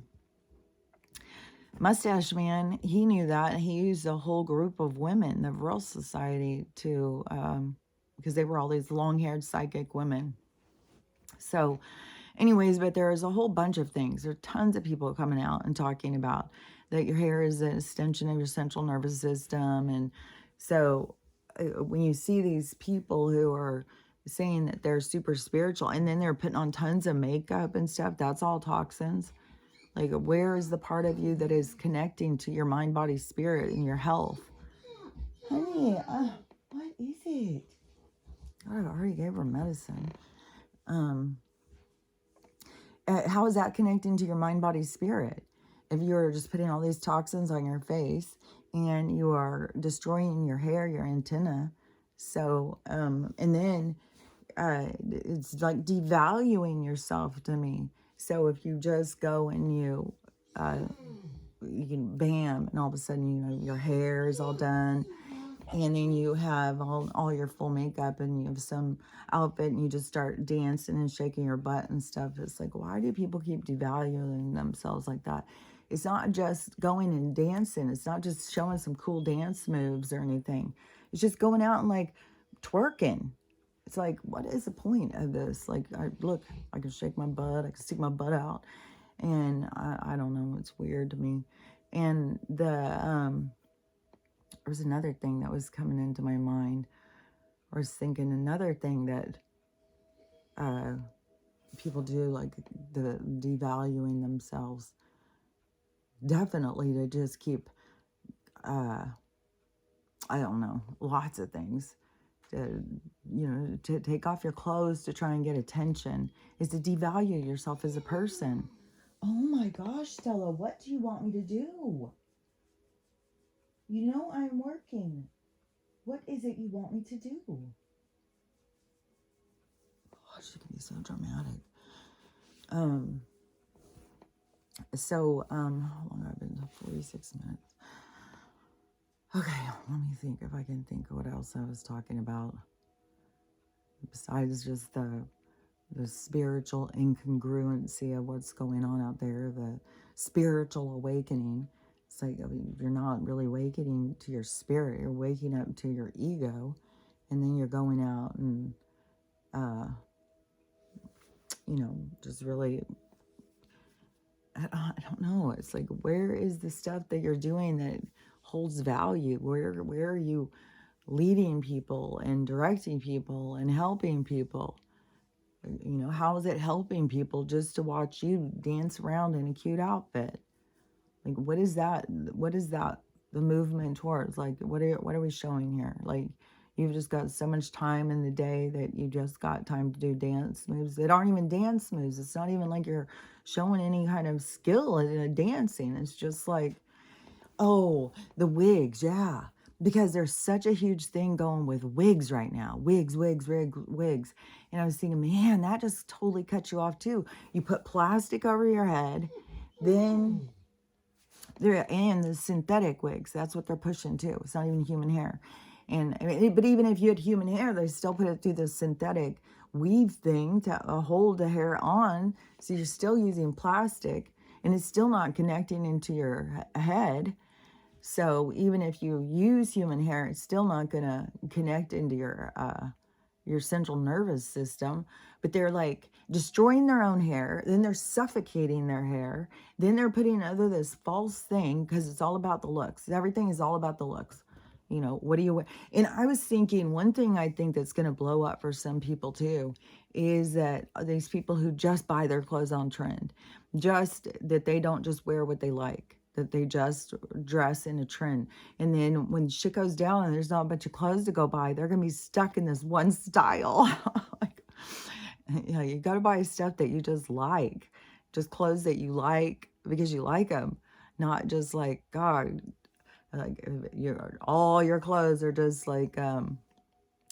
mustache man, he knew that, and he used a whole group of women, the Royal Society, to, because they were all these long-haired psychic women. So anyways, but there is a whole bunch of things. There are tons of people coming out and talking about that your hair is an extension of your central nervous system. And so when you see these people who are saying that they're super spiritual, and then they're putting on tons of makeup and stuff, that's all toxins. Like, where is the part of you that is connecting to your mind, body, spirit, and your health? Honey, what is it? God, I already gave her medicine. How is that connecting to your mind, body, spirit? If you're just putting all these toxins on your face and you are destroying your hair, your antenna. So, and then it's like devaluing yourself to me. So if you just go and you can bam, and all of a sudden, you know, your hair is all done, and then you have all your full makeup, and you have some outfit, and you just start dancing and shaking your butt and stuff. It's like, why do people keep devaluing themselves like that? It's not just going and dancing. It's not just showing some cool dance moves or anything. It's just going out and like twerking. It's like, what is the point of this? Like, look, I can shake my butt. I can stick my butt out. And I don't know. It's weird to me. And there was another thing that was coming into my mind. I was thinking another thing that people do, like the devaluing themselves. Definitely to just keep, I don't know, lots of things. To, you know, to take off your clothes to try and get attention is to devalue yourself as a person. Oh my gosh, Stella, what do you want me to do? You know I'm working. What is it you want me to do? Gosh, it can be so dramatic. How long have I been? 46 minutes. Okay, let me think if I can think of what else I was talking about. Besides just the spiritual incongruency of what's going on out there, the spiritual awakening. It's like, I mean, you're not really awakening to your spirit, you're waking up to your ego, and then you're going out and, you know, just really, I don't know. It's like, where is the stuff that you're doing that holds value? Where are you leading people and directing people and helping people? You know, how is it helping people just to watch you dance around in a cute outfit? Like, what is that? What is that? The movement towards? Like, what are we showing here? Like, you've just got so much time in the day that you just got time to do dance moves that aren't even dance moves. It's not even like you're showing any kind of skill in dancing. It's just like, oh, the wigs, yeah. Because there's such a huge thing going with wigs right now. Wigs. And I was thinking, man, that just totally cuts you off too. You put plastic over your head, then and the synthetic wigs. That's what they're pushing too. It's not even human hair. And but even if you had human hair, they still put it through the synthetic weave thing to hold the hair on. So you're still using plastic, and it's still not connecting into your head. So even if you use human hair, it's still not going to connect into your central nervous system. But they're like destroying their own hair, then they're suffocating their hair, then they're putting under this false thing because it's all about the looks. Everything is all about the looks. You know, what do you wear? And I was thinking, one thing I think that's going to blow up for some people too is that these people who just buy their clothes on trend, just that they don't just wear what they like, that they just dress in a trend. And then when shit goes down and there's not a bunch of clothes to go buy, they're going to be stuck in this one style. Like, you know, you got to buy stuff that you just like, just clothes that you like because you like them, not just like, God, like all your clothes are just like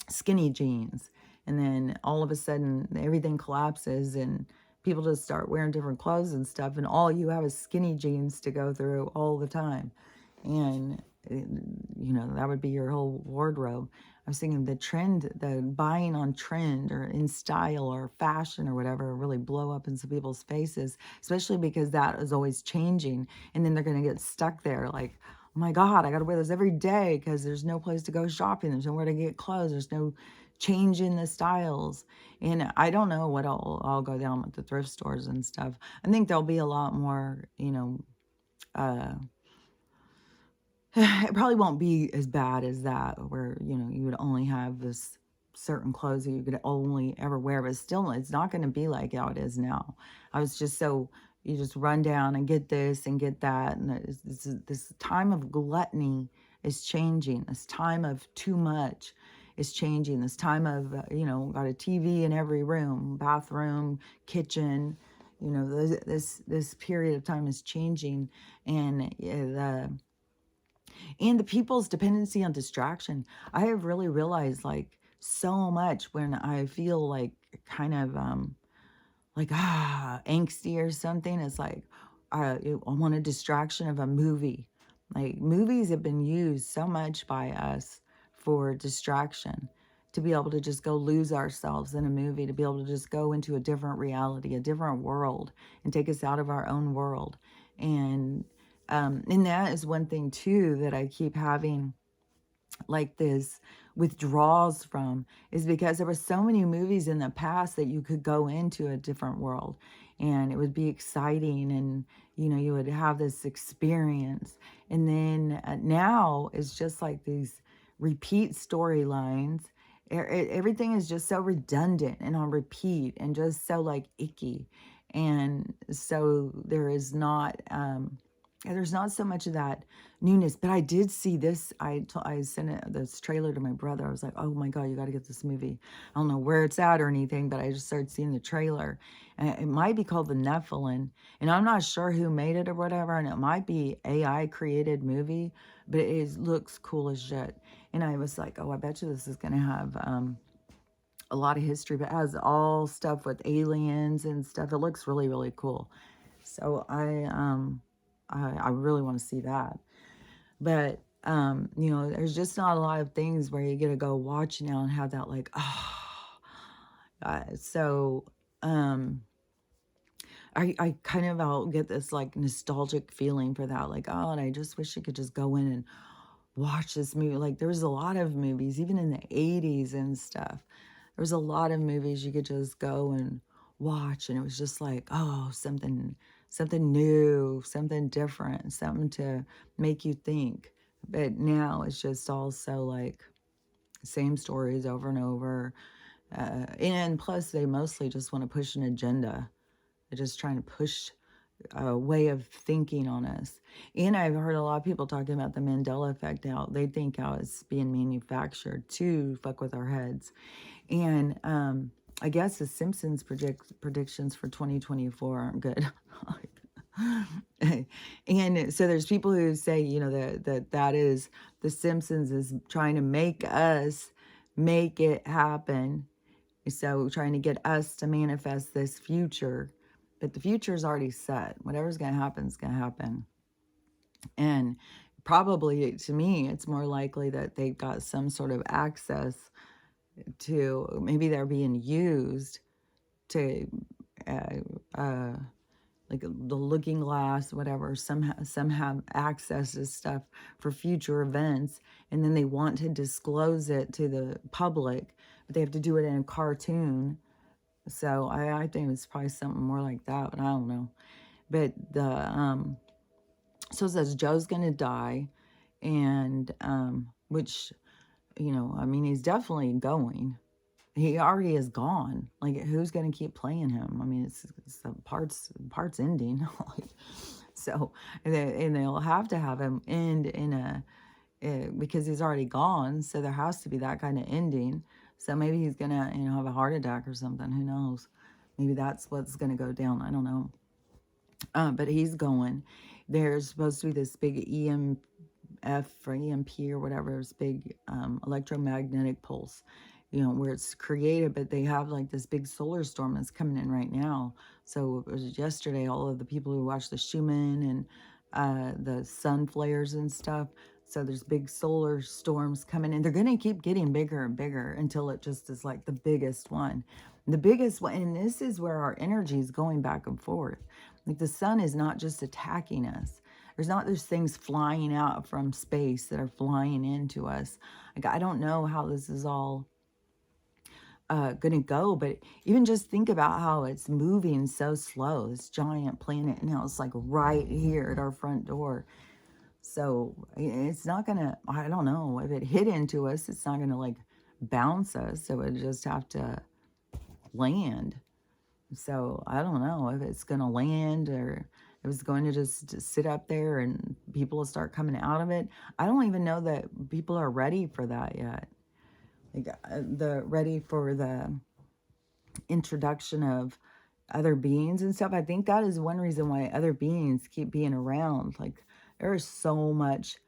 skinny jeans, and then all of a sudden everything collapses and people just start wearing different clothes and stuff, and all you have is skinny jeans to go through all the time. And you know, that would be your whole wardrobe. I was thinking the trend, the buying on trend or in style or fashion or whatever, really blow up in some people's faces, especially because that is always changing, and then they're going to get stuck there like, oh my God, I got to wear this every day because there's no place to go shopping. There's nowhere to get clothes. There's no change in the styles. And I don't know what I'll go down with the thrift stores and stuff. I think there'll be a lot more, you know, it probably won't be as bad as that, where, you know, you would only have this certain clothes that you could only ever wear, but still it's not going to be like how it is now. I was just so You just run down and get this and get that. And this time of gluttony is changing. This time of too much is changing. This time of, got a TV in every room, bathroom, kitchen. This period of time is changing. And the people's dependency on distraction. I have really realized, like, so much when I feel like kind of angsty or something. It's like I want a distraction of a movie. Like, movies have been used so much by us for distraction, to be able to just go lose ourselves in a movie, to be able to just go into a different reality, a different world, and take us out of our own world. And that is one thing too that I keep having, like, this withdrawals from, is because there were so many movies in the past that you could go into a different world and it would be exciting, and you would have this experience. And then now it's just like these repeat storylines. Everything is just so redundant and on repeat and just so, like, icky. And so there's not so much of that newness. But I did see this. I sent this trailer to my brother. I was like, oh my God, you got to get this movie. I don't know where it's at or anything, but I just started seeing the trailer. And it might be called The Nephilim. And I'm not sure who made it or whatever. And it might be AI created movie, but looks cool as shit. And I was like, oh, I bet you this is going to have a lot of history, but it has all stuff with aliens and stuff. It looks really, really cool. So I really want to see that. But, there's just not a lot of things where you get to go watch now and have that, like, oh. So I kind of, I'll get this, like, nostalgic feeling for that. Like, oh, and I just wish I could just go in and watch this movie. Like, there was a lot of movies, even in the 80s and stuff. There was a lot of movies you could just go and watch, and it was just like, oh, something new, something different, something to make you think. But now it's just also like same stories over and over. And plus, they mostly just want to push an agenda. They're just trying to push a way of thinking on us. And I've heard a lot of people talking about the Mandela effect now. They think how it's being manufactured to fuck with our heads. And I guess the Simpsons predictions for 2024 aren't good. And so there's people who say, that is, the Simpsons is trying to make us make it happen. So trying to get us to manifest this future. But the future is already set. Whatever's going to happen is going to happen. And probably, to me, it's more likely that they've got some sort of access to, maybe they're being used to, like the looking glass, whatever, some have access to stuff for future events, and then they want to disclose it to the public, but they have to do it in a cartoon. So I think it's probably something more like that, but I don't know. But so it says Joe's gonna die, and which, I mean, he's definitely going. He already is gone. Like, who's going to keep playing him? I mean, it's the parts ending. So, and they'll have to have him end in because he's already gone. So there has to be that kind of ending. So maybe he's going to, have a heart attack or something. Who knows? Maybe that's what's going to go down. I don't know. But he's going. There's supposed to be this big EMF or EMP or whatever, this big electromagnetic pulse, where it's created, but they have like this big solar storm that's coming in right now. So it was yesterday, all of the people who watched the Schumann and the sun flares and stuff. So there's big solar storms coming in. They're going to keep getting bigger and bigger until it just is like the biggest one. The biggest one, and this is where our energy is going back and forth. Like, the sun is not just attacking us. There's things flying out from space that are flying into us. Like, I don't know how this is all going to go, but even just think about how it's moving so slow, this giant planet, and how it's like right here at our front door. So it's not going to, I don't know, if it hit into us, it's not going to like bounce us. So it would just have to land. So I don't know if it's going to land or if it's going to just sit up there and people will start coming out of it. I don't even know that people are ready for that yet. Like the ready for the introduction of other beings and stuff. I think that is one reason why other beings keep being around. Like there is so much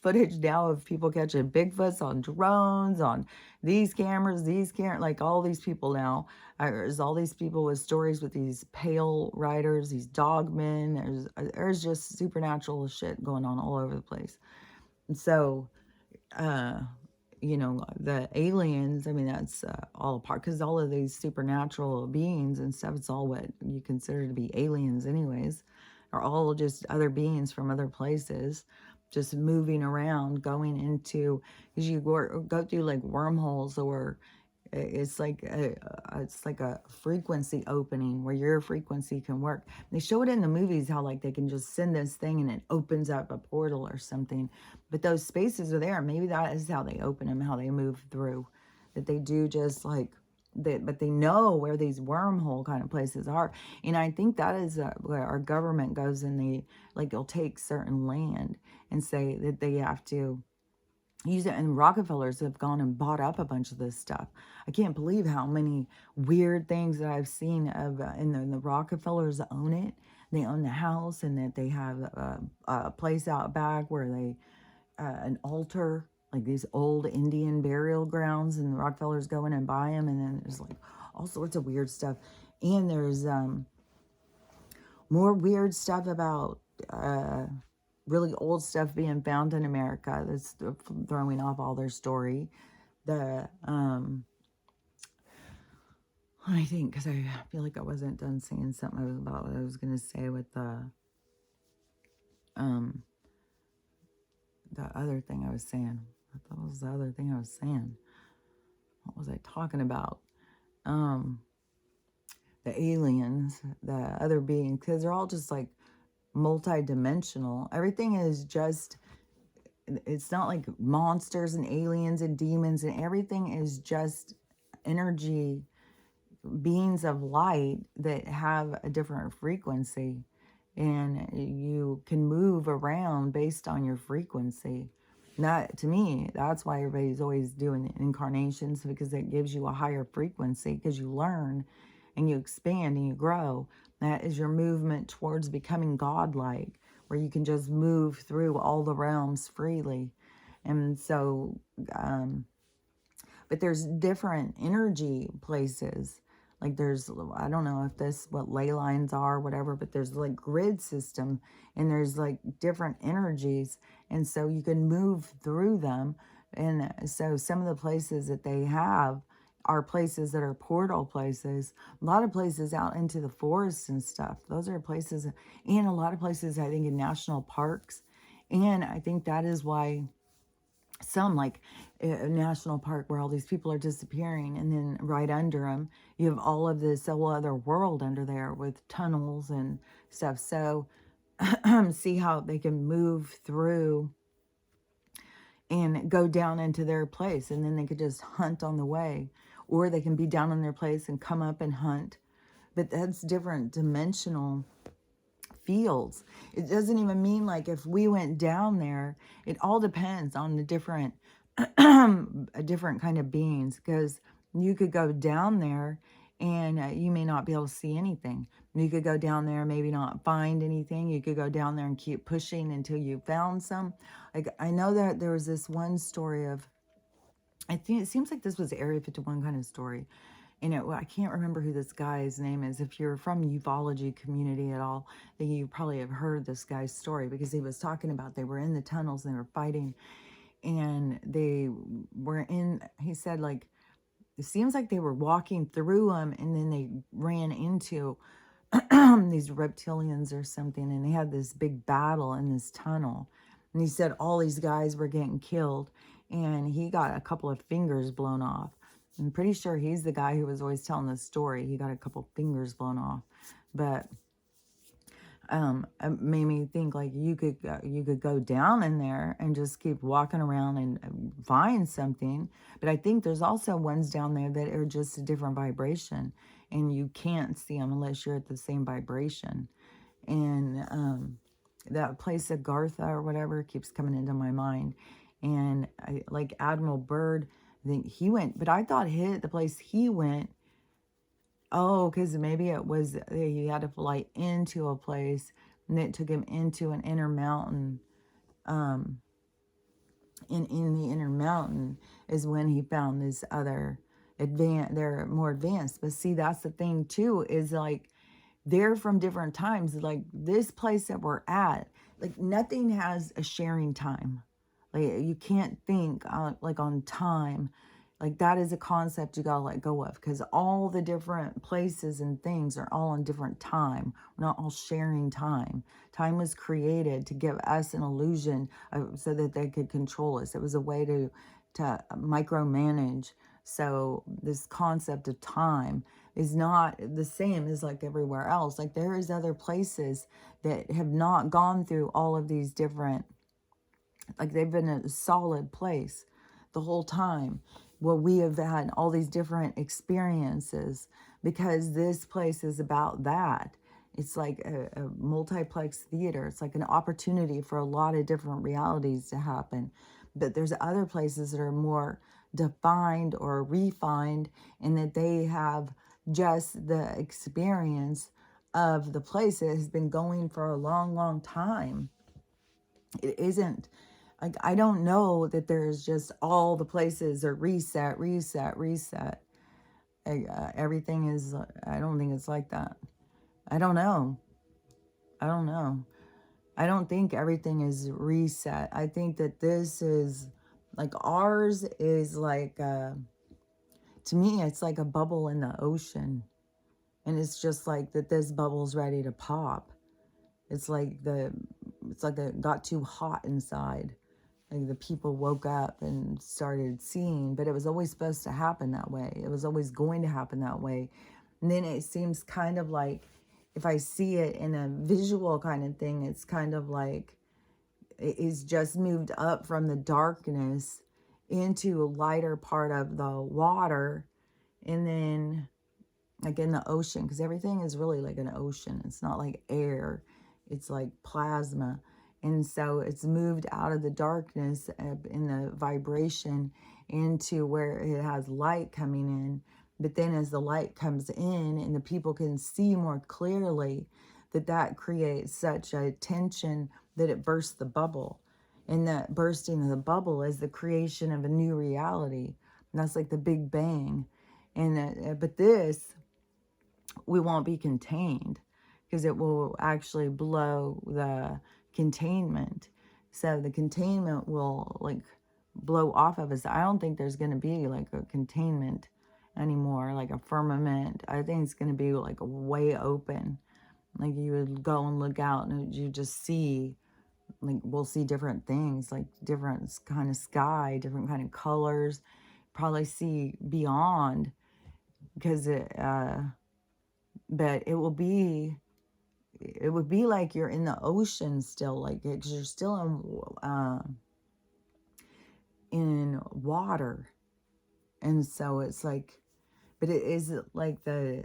footage now of people catching Bigfoots on drones, on these cameras, like all these people now. There's all these people with stories with these pale riders, these dogmen. There's just supernatural shit going on all over the place. And so, uh, the aliens, I mean, that's all a part, because all of these supernatural beings and stuff, it's all what you consider to be aliens anyways, are all just other beings from other places, just moving around, going into, because you go through like wormholes, or it's like a frequency opening where your frequency can work. They show it in the movies how like they can just send this thing and it opens up a portal or something. But those spaces are there. Maybe that is how they open them, how they move through. That they do just like that, but they know where these wormhole kind of places are. And I think that is where our government goes, and they'll take certain land and say that they have to use it, and Rockefellers have gone and bought up a bunch of this stuff. I can't believe how many weird things that I've seen of, and the Rockefellers own it. They own the house, and that they have a place out back where they, an altar, like these old Indian burial grounds, and the Rockefellers go in and buy them, and then there's like all sorts of weird stuff. And there's more weird stuff about really old stuff being found in America that's throwing off all their story. I think, because I feel like I wasn't done saying something about what I was going to say with the other thing I was saying. I thought it was the other thing I was saying. What was I talking about? The aliens, the other beings, because they're all just like multi-dimensional. Everything is just, it's not like monsters and aliens and demons, and everything is just energy, beings of light that have a different frequency, and you can move around based on your frequency. That, to me, that's why everybody's always doing incarnations, because it gives you a higher frequency, because you learn and you expand and you grow. That is your movement towards becoming godlike, where you can just move through all the realms freely. And so, but there's different energy places. Like there's, I don't know if this, what ley lines are, whatever, but there's like grid system, and there's like different energies. And so you can move through them. And so some of the places that they have are places that are portal places. A lot of places out into the forests and stuff. Those are places, and a lot of places I think in national parks. And I think that is why some, like a national park where all these people are disappearing, and then right under them you have all of this whole other world under there with tunnels and stuff. So see how they can move through and go down into their place, and then they could just hunt on the way, or they can be down in their place and come up and hunt. But that's different dimensional fields. It doesn't even mean like if we went down there, it all depends on the different a different kind of beings, because you could go down there and you may not be able to see anything. You could go down there, maybe not find anything. You could go down there and keep pushing until you found some. Like I know that there was this one story of, I think it seems like this was Area 51 kind of story. And I can't remember who this guy's name is. If you're from the ufology community at all, then you probably have heard this guy's story, because he was talking about they were in the tunnels and they were fighting, and they were in, he said, like, it seems like they were walking through them, and then they ran into these reptilians or something, and they had this big battle in this tunnel. And he said all these guys were getting killed, and he got a couple of fingers blown off. I'm pretty sure he's the guy who was always telling this story. He got a couple fingers blown off. But It made me think like you could go down in there and just keep walking around and find something. But I think there's also ones down there that are just a different vibration, and you can't see them unless you're at the same vibration. And that place of Gartha or whatever keeps coming into my mind. And I like Admiral Byrd. I think he went, but I thought the place he went. Oh, because maybe it was he had to fly into a place, and it took him into an inner mountain. Um, in the inner mountain is when he found this other they're more advanced. But see, that's the thing too, is like they're from different times. Like this place that we're at, like nothing has a sharing time. Like you can't think like on time. Like that is a concept you gotta let go of, because all the different places and things are all in different time. We're not all sharing time. Time was created to give us an illusion so that they could control us. It was a way to micromanage. So this concept of time is not the same as like everywhere else. Like there is other places that have not gone through all of these different, like they've been a solid place the whole time, where we have had all these different experiences, because this place is about that. It's like a multiplex theater. It's like an opportunity for a lot of different realities to happen. But there's other places that are more defined or refined, in that they have just the experience of the place that has been going for a long, long time. It isn't like, I don't know that there's just all the places are reset, reset, reset. Everything is, I don't think it's like that. I don't know. I don't know. I don't think everything is reset. I think that this is like ours is like, to me, it's like a bubble in the ocean. And it's just like that this bubble's ready to pop. It's like it got too hot inside. Like the people woke up and started seeing, but it was always supposed to happen that way. It was always going to happen that way. And then it seems kind of like, if I see it in a visual kind of thing, it's kind of like it's just moved up from the darkness into a lighter part of the water. And then like in the ocean, because everything is really like an ocean. It's not like air. It's like plasma. And so it's moved out of the darkness in the vibration into where it has light coming in. But then as the light comes in and the people can see more clearly, that creates such a tension that it bursts the bubble. And that bursting of the bubble is the creation of a new reality. And that's like the Big Bang. And but this, we won't be contained, because it will actually blow the containment. So the containment will like blow off of us. I don't think there's going to be like a containment anymore, like a firmament. I think it's going to be like way open. Like you would go and look out and you just see, like we'll see different things, like different kind of sky, different kind of colors, probably see beyond, because but it would be like you're in the ocean still, like because you're still in water. And so it's like, but it is like the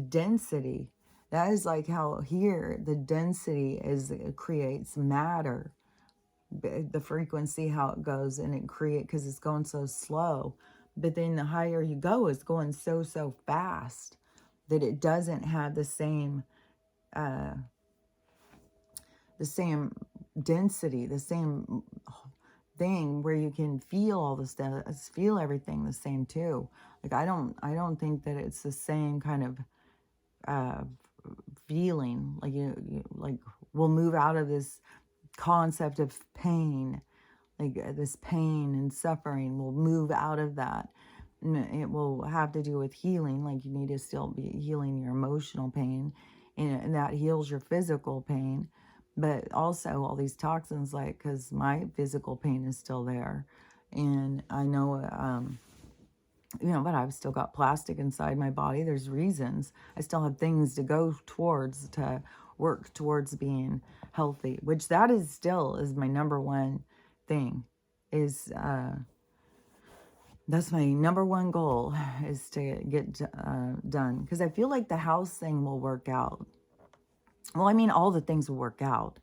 density, that is like how here the density is, it creates matter, the frequency, how it goes, and it create, because it's going so slow. But then the higher you go, it's going so fast that it doesn't have the same density, the same thing where you can feel all the stuff, feel everything the same too. Like I don't think that it's the same kind of feeling. Like you like we'll move out of this concept of pain, like this pain and suffering. We'll move out of that. And it will have to do with healing. Like you need to still be healing your emotional pain, and that heals your physical pain. But also all these toxins, like, because my physical pain is still there. And I know, but I've still got plastic inside my body. There's reasons. I still have things to go towards to work towards being healthy, which that is still is my number one thing. Is That's my number one goal, is to get done, because I feel like the house thing will work out. Well, I mean, all the things will work out.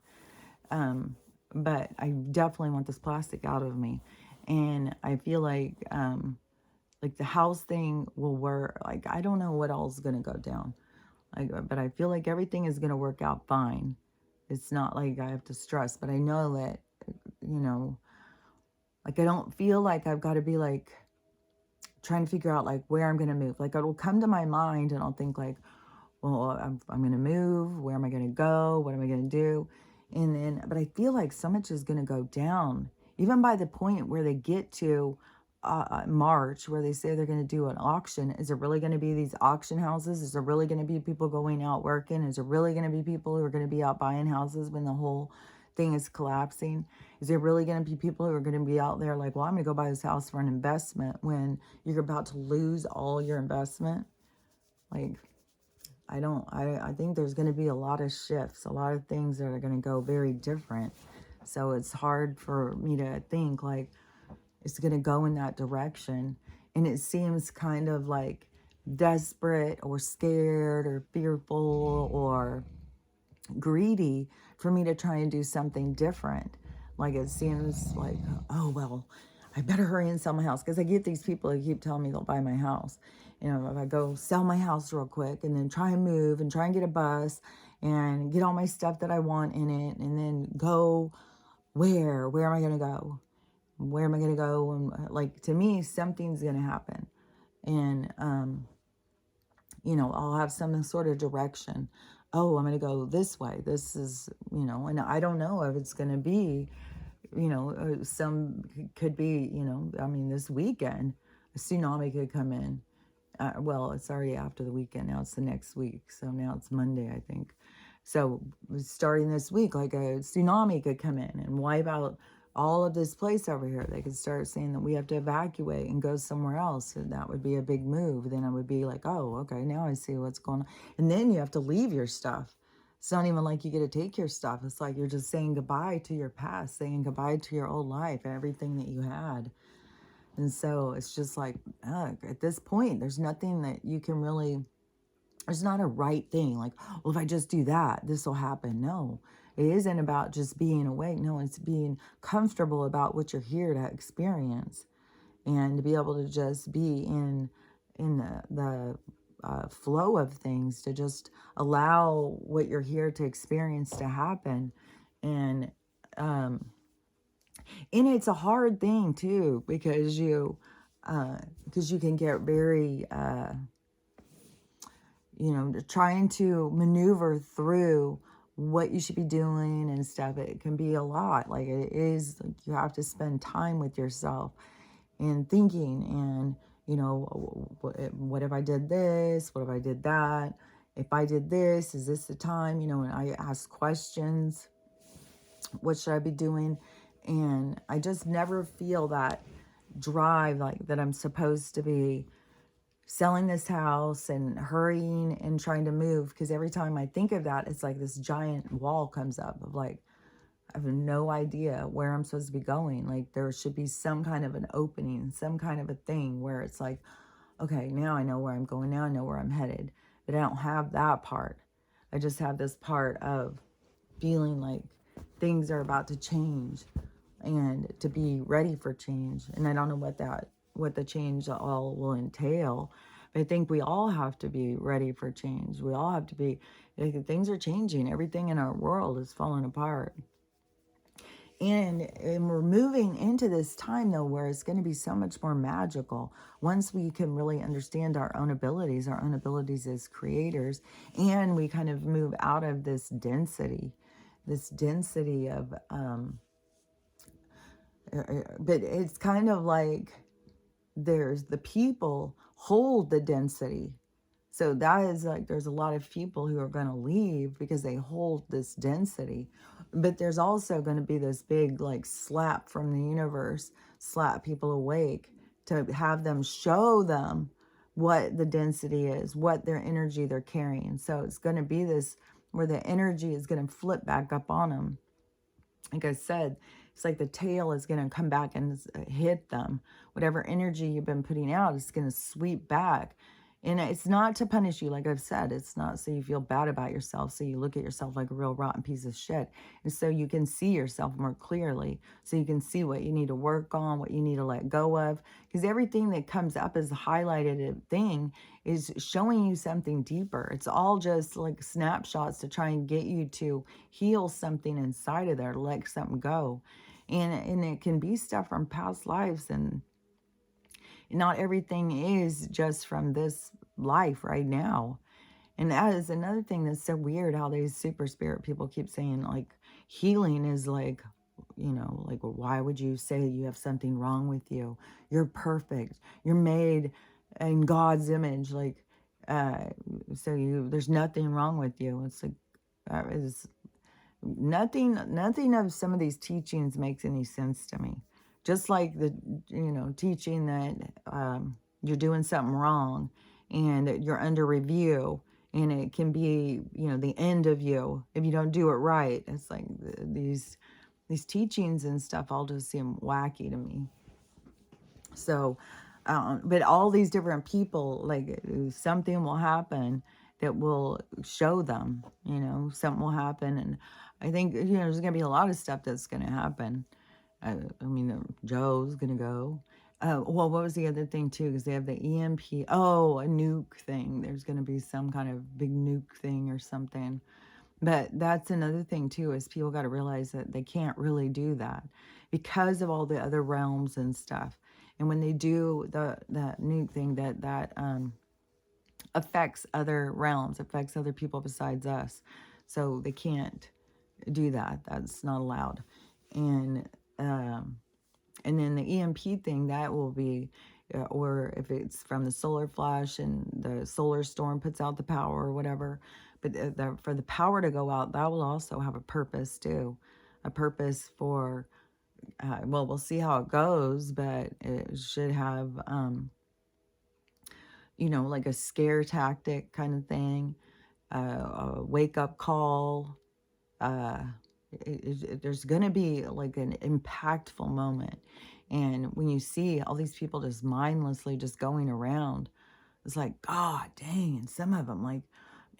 But I definitely want this plastic out of me. And I feel like the house thing will work. Like, I don't know what else is going to go down. But I feel like everything is going to work out fine. It's not like I have to stress, but I know that, you know, like I don't feel like I've got to be like trying to figure out like where I'm going to move. Like it'll come to my mind and I'll think like, well, I'm going to move. Where am I going to go? What am I going to do? And then, but I feel like so much is going to go down, even by the point where they get to March, where they say they're going to do an auction. Is it really going to be these auction houses? Is there really going to be people going out working? Is there really going to be people who are going to be out buying houses when the whole thing is collapsing? Is there really going to be people who are going to be out there like, well, I'm going to go buy this house for an investment, when you're about to lose all your investment? Like, I think there's going to be a lot of shifts, a lot of things that are going to go very different. So it's hard for me to think like it's going to go in that direction. And it seems kind of like desperate or scared or fearful or greedy for me to try and do something different. Like it seems like, oh, well, I better hurry and sell my house, because I get these people who keep telling me they'll buy my house. You know, if I go sell my house real quick and then try and move and try and get a bus and get all my stuff that I want in it, and then go where am I going to go? Where am I going to go? And like, to me, something's going to happen. And, you know, I'll have some sort of direction. Oh, I'm going to go this way. This is, you know, and I don't know if it's going to be, you know, some could be, you know, I mean, this weekend, a tsunami could come in. Well, it's already after the weekend. Now it's the next week. So now it's Monday, I think. So starting this week, like a tsunami could come in and wipe out all of this place over here. They could start saying that we have to evacuate and go somewhere else. And that would be a big move. Then I would be like, oh, okay, now I see what's going on. And then you have to leave your stuff. It's not even like you get to take your stuff. It's like you're just saying goodbye to your past, saying goodbye to your old life, everything that you had. And so it's just like, at this point, there's nothing that you can really, there's not a right thing. Like, well, if I just do that, this will happen. No, it isn't about just being awake. No, it's being comfortable about what you're here to experience, and to be able to just be in the flow of things, to just allow what you're here to experience to happen. And it's a hard thing too, because you can get very, you know, trying to maneuver through what you should be doing and stuff. It can be a lot. Like, it is, like, you have to spend time with yourself and thinking, and, you know, what if I did this? What if I did that? If I did this, is this the time? You know, and I ask questions. What should I be doing? And I just never feel that drive, like that I'm supposed to be selling this house and hurrying and trying to move. Because every time I think of that, it's like this giant wall comes up of like, I have no idea where I'm supposed to be going. Like, there should be some kind of an opening, some kind of a thing where it's like, okay, now I know where I'm going. Now I know where I'm headed. But I don't have that part. I just have this part of feeling like things are about to change, and to be ready for change. And I don't know what the change all will entail. But I think we all have to be ready for change. We all have to be, like, things are changing. Everything in our world is falling apart. And we're moving into this time, though, where it's going to be so much more magical once we can really understand our own abilities as creators, and we kind of move out of this density of, but it's kind of like there's the people hold the density. So that is like, there's a lot of people who are going to leave because they hold this density. But there's also going to be this big like slap from the universe, slap people awake, to have them show them what the density is, what their energy they're carrying. So it's going to be this where the energy is going to flip back up on them. Like I said, it's like the tail is going to come back and hit them. Whatever energy you've been putting out is going to sweep back. And it's not to punish you, like I've said. It's not so you feel bad about yourself, so you look at yourself like a real rotten piece of shit. And so you can see yourself more clearly, so you can see what you need to work on, what you need to let go of. Because everything that comes up as a highlighted thing is showing you something deeper. It's all just like snapshots to try and get you to heal something inside of there, let something go. And it can be stuff from past lives, and not everything is just from this life right now. And that is another thing that's so weird, how these super spirit people keep saying like healing is like, you know, like, why would you say you have something wrong with you? You're perfect. You're made in God's image. Like, uh, so there's nothing wrong with you. It's like, that is nothing of some of these teachings makes any sense to me. Just like the, you know, teaching that you're doing something wrong and you're under review, and it can be, you know, the end of you if you don't do it right. It's like these teachings and stuff all just seem wacky to me. So, but all these different people, like, something will happen that will show them, you know, something will happen. And I think, you know, there's going to be a lot of stuff that's going to happen. I mean, Joe's going to go. Well, what was the other thing too? Because they have the EMP. Oh, a nuke thing. There's going to be some kind of big nuke thing or something. But that's another thing too, is people got to realize that they can't really do that because of all the other realms and stuff. And when they do that nuke thing, that affects other realms, affects other people besides us. So they can't do that. That's not allowed. And and then the EMP thing, that will be, or if it's from the solar flash and the solar storm puts out the power or whatever. But for the power to go out, that will also have a purpose too. A purpose for, well, we'll see how it goes, but it should have, you know, like a scare tactic kind of thing, a wake up call. Uh, there's going to be like an impactful moment. And when you see all these people just mindlessly just going around, it's like, God dang. And some of them, like,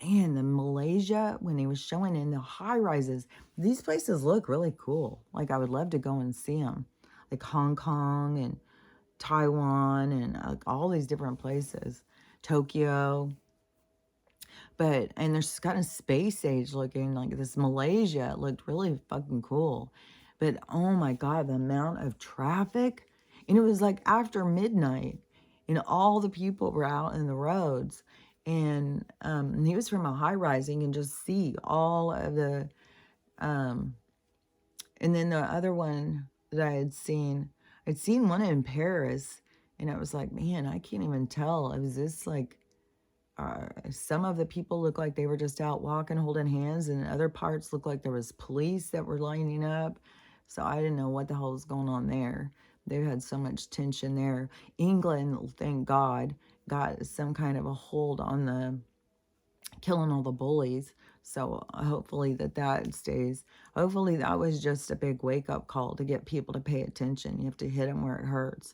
man, the Malaysia, when he was showing in the high rises, these places look really cool. Like, I would love to go and see them. Like Hong Kong and Taiwan and like all these different places. Tokyo. But, and there's kind of space age looking, like this Malaysia looked really fucking cool. But oh my God, the amount of traffic. And it was like after midnight, and all the people were out in the roads. And he was from a high rising and just see all of the, and then the other one that I'd seen one in Paris, and I was like, man, I can't even tell. It was this like, some of the people look like they were just out walking, holding hands, and other parts look like there was police that were lining up. So I didn't know what the hell was going on there. They had so much tension there. England, thank God, got some kind of a hold on the killing all the bullies. So hopefully that stays. Hopefully that was just a big wake-up call to get people to pay attention. You have to hit them where it hurts.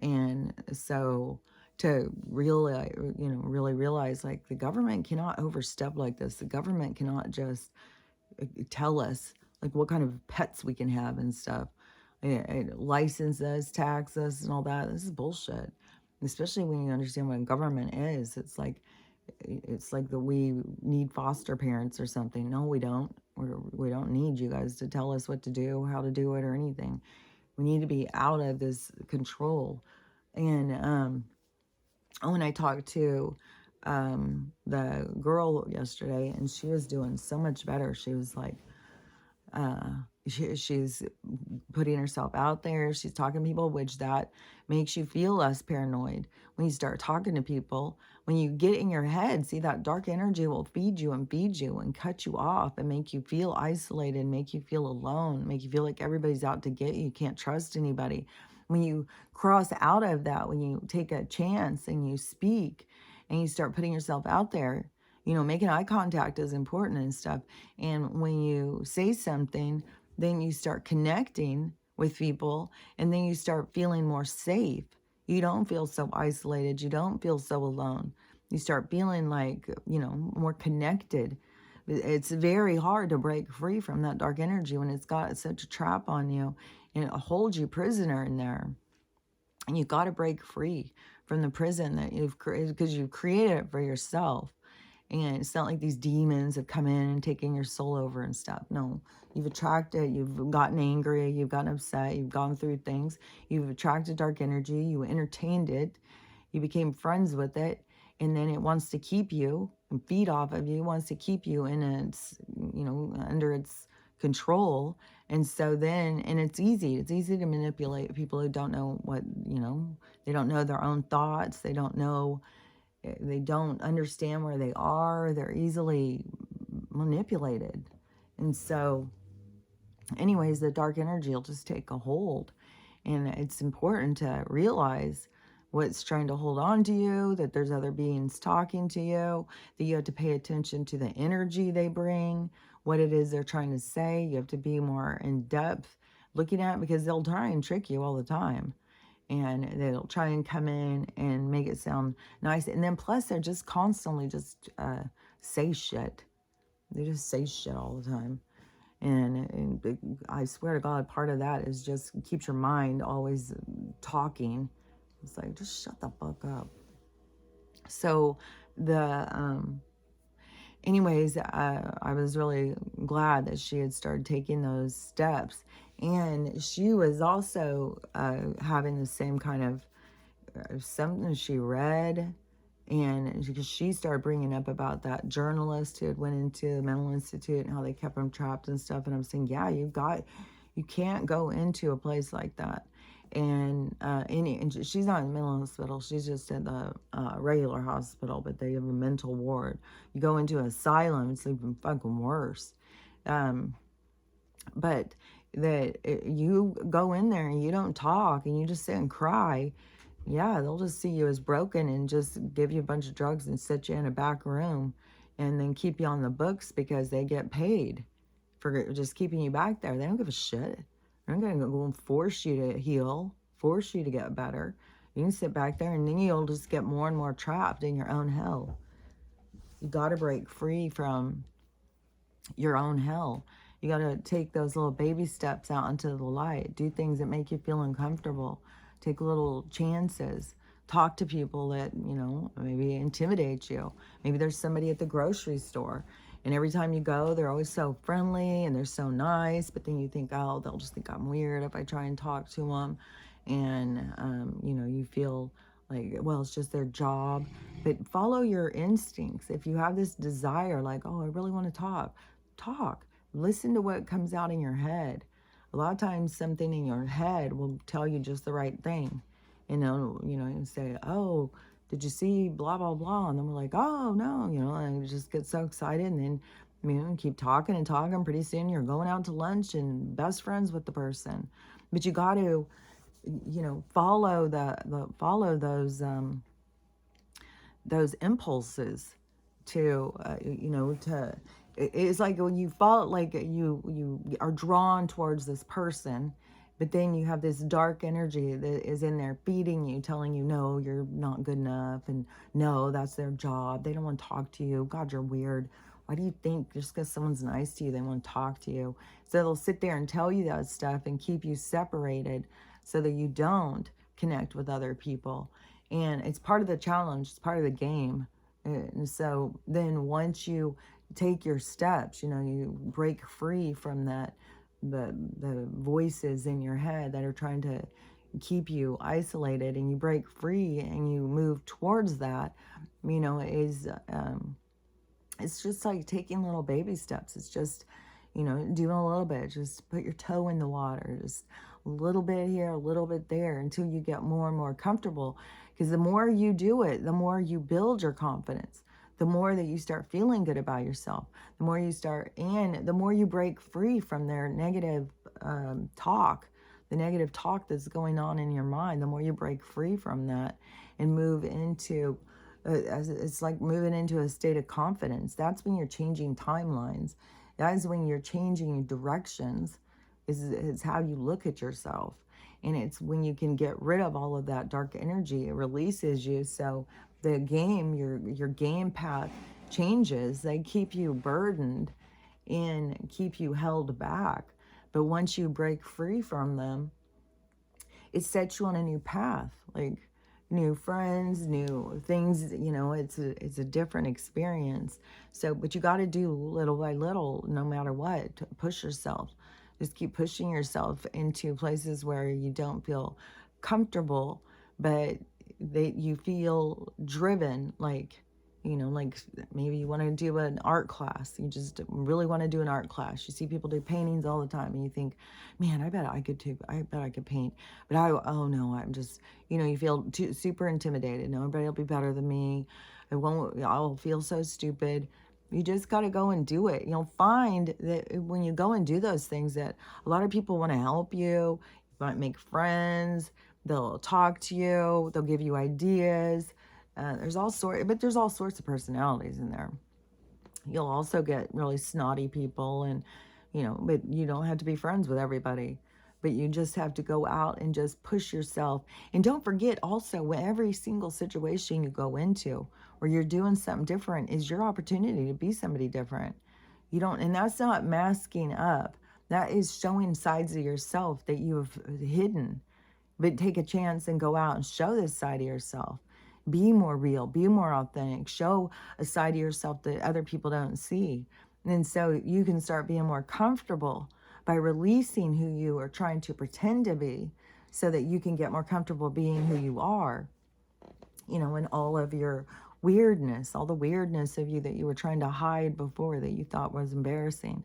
And so to really, you know, really realize, like, the government cannot overstep like this. The government cannot just tell us like what kind of pets we can have and stuff. License us, tax us, and all that. This is bullshit. Especially when you understand what government is. It's like that we need foster parents or something. No, we don't. We don't need you guys to tell us what to do, how to do it, or anything. We need to be out of this control. And when I talked to the girl yesterday, and she was doing so much better. She was like, she's putting herself out there. She's talking to people, which that makes you feel less paranoid. When you start talking to people, when you get in your head, see, that dark energy will feed you and cut you off and make you feel isolated, make you feel alone, make you feel like everybody's out to get you. You can't trust anybody. When you cross out of that, when you take a chance and you speak and you start putting yourself out there, You know, making eye contact is important and stuff. And when you say something, then you start connecting with people, and then you start feeling more safe. You don't feel so isolated. You don't feel so alone. You start feeling like, you know, more connected. It's very hard to break free from that dark energy when it's got such a trap on you and it holds you prisoner in there. And you got to break free from the prison that you've created, because you've created it for yourself. And it's not like these demons have come in and taken your soul over and stuff. No, you've attracted, you've gotten angry, you've gotten upset, you've gone through things, you've attracted dark energy, you entertained it, you became friends with it, and then it wants to keep you and feed off of you, wants to keep you in its, you know, under its control. And so then, and it's easy to manipulate people who don't know what, you know, they don't know their own thoughts, they don't know, they don't understand where they are. They're easily manipulated. And so, anyways, the dark energy will just take a hold. And it's important to realize what's trying to hold on to you, that there's other beings talking to you, that you have to pay attention to the energy they bring, what it is they're trying to say. You have to be more in depth looking at it, because they'll try and trick you all the time. And they'll try and come in and make it sound nice. And then plus they're just constantly just say shit. They just say shit all the time. And I swear to God, part of that is just keeps your mind always talking. It's like, just shut the fuck up. So anyways, I was really glad that she had started taking those steps. And she was also having the same kind of something she read. And she started bringing up about that journalist who had went into the mental institute and how they kept him trapped and stuff. And I'm saying, yeah, you can't go into a place like that. And she's not in the mental hospital. She's just in the regular hospital, but they have a mental ward. You go into an asylum, it's even fucking worse. But you go in there and you don't talk and you just sit and cry. Yeah, they'll just see you as broken and just give you a bunch of drugs and sit you in a back room and then keep you on the books because they get paid for just keeping you back there. They don't give a shit. They're not going to go and force you to heal, force you to get better. You can sit back there and then you'll just get more and more trapped in your own hell. You got to break free from your own hell. You got to take those little baby steps out into the light. Do things that make you feel uncomfortable. Take little chances. Talk to people that, you know, maybe intimidate you. Maybe there's somebody at the grocery store, and every time you go, they're always so friendly and they're so nice, but then you think, oh, they'll just think I'm weird if I try and talk to them. And, you know, you feel like, well, it's just their job. But follow your instincts. If you have this desire, like, oh, I really want to talk. Listen to what comes out in your head. A lot of times something in your head will tell you just the right thing. You say, oh, did you see blah, blah, blah? And then we're like, oh, no, and we just get so excited. And then, keep talking and talking. Pretty soon you're going out to lunch and best friends with the person. But you got to, follow follow those impulses it's like when you fall, like you are drawn towards this person, but then you have this dark energy that is in there feeding you, telling you, no, you're not good enough, and no, that's their job, they don't want to talk to you, God, you're weird. Why do you think just because someone's nice to you they want to talk to you? So they'll sit there and tell you that stuff and keep you separated so that you don't connect with other people. And it's part of the challenge, it's part of the game. And so then once you take your steps, you break free from the voices in your head that are trying to keep you isolated, and you break free and you move towards that, it's just like taking little baby steps. It's just, doing a little bit, just put your toe in the water, just a little bit here, a little bit there, until you get more and more comfortable. Because the more you do it, the more you build your confidence, the more that you start feeling good about yourself, the more you break free from their negative talk, the negative talk that's going on in your mind, the more you break free from that and move into It's like moving into a state of confidence. That's when you're changing timelines. That is when you're changing directions. Is how you look at yourself. And it's when you can get rid of all of that dark energy, it releases you. So the game, your game path changes. They keep you burdened and keep you held back. But once you break free from them, it sets you on a new path, like new friends, new things. It's a different experience. So, but you got to do little by little, no matter what, to push yourself. Just keep pushing yourself into places where you don't feel comfortable, but that you feel driven, like maybe you want to do an art class. You just really want to do an art class. You see people do paintings all the time and you think, man, I bet I could too. I bet I could paint. But oh no, I'm just, you feel super intimidated. Nobody will be better than me. I'll feel so stupid. You just got to go and do it. You'll find that when you go and do those things that a lot of people want to help you. You might make friends. They'll talk to you. They'll give you ideas. There's all sorts of personalities in there. You'll also get really snotty people, and but you don't have to be friends with everybody. But you just have to go out and just push yourself. And don't forget also, when every single situation you go into where you're doing something different is your opportunity to be somebody different. You don't, and that's not masking up. That is showing sides of yourself that you have hidden. But take a chance and go out and show this side of yourself. Be more real, be more authentic, show a side of yourself that other people don't see. And so you can start being more comfortable by releasing who you are trying to pretend to be, so that you can get more comfortable being who you are, in all of your weirdness, all the weirdness of you that you were trying to hide before, that you thought was embarrassing.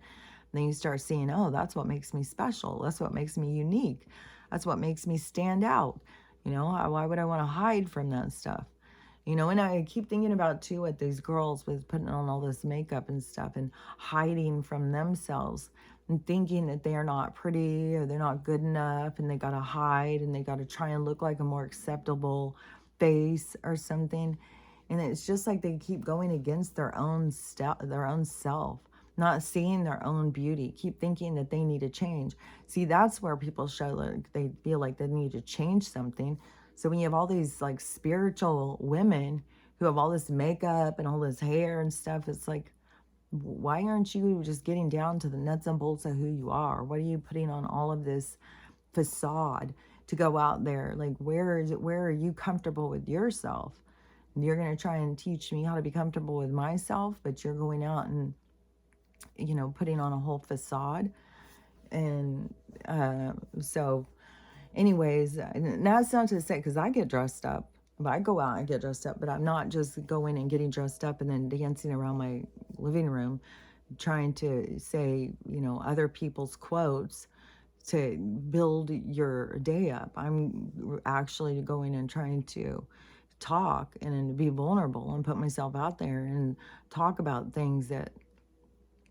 Then you start seeing, oh, that's what makes me special. That's what makes me unique. That's what makes me stand out. Why would I want to hide from that stuff? And I keep thinking about too, what these girls with putting on all this makeup and stuff and hiding from themselves and thinking that they are not pretty or they're not good enough, and they got to hide and they got to try and look like a more acceptable face or something. And it's just like they keep going against their own self, not seeing their own beauty, keep thinking that they need to change. See, that's where people show like they feel like they need to change something. So when you have all these like spiritual women who have all this makeup and all this hair and stuff, it's like, why aren't you just getting down to the nuts and bolts of who you are? What are you putting on all of this facade to go out there? Like, where are you comfortable with yourself? You're going to try and teach me how to be comfortable with myself, but you're going out and putting on a whole facade. And so anyways, that's not to say, because I get dressed up. But I go out and get dressed up, but I'm not just going and getting dressed up and then dancing around my living room trying to say, other people's quotes to build your day up. I'm actually going and trying to talk and be vulnerable and put myself out there and talk about things that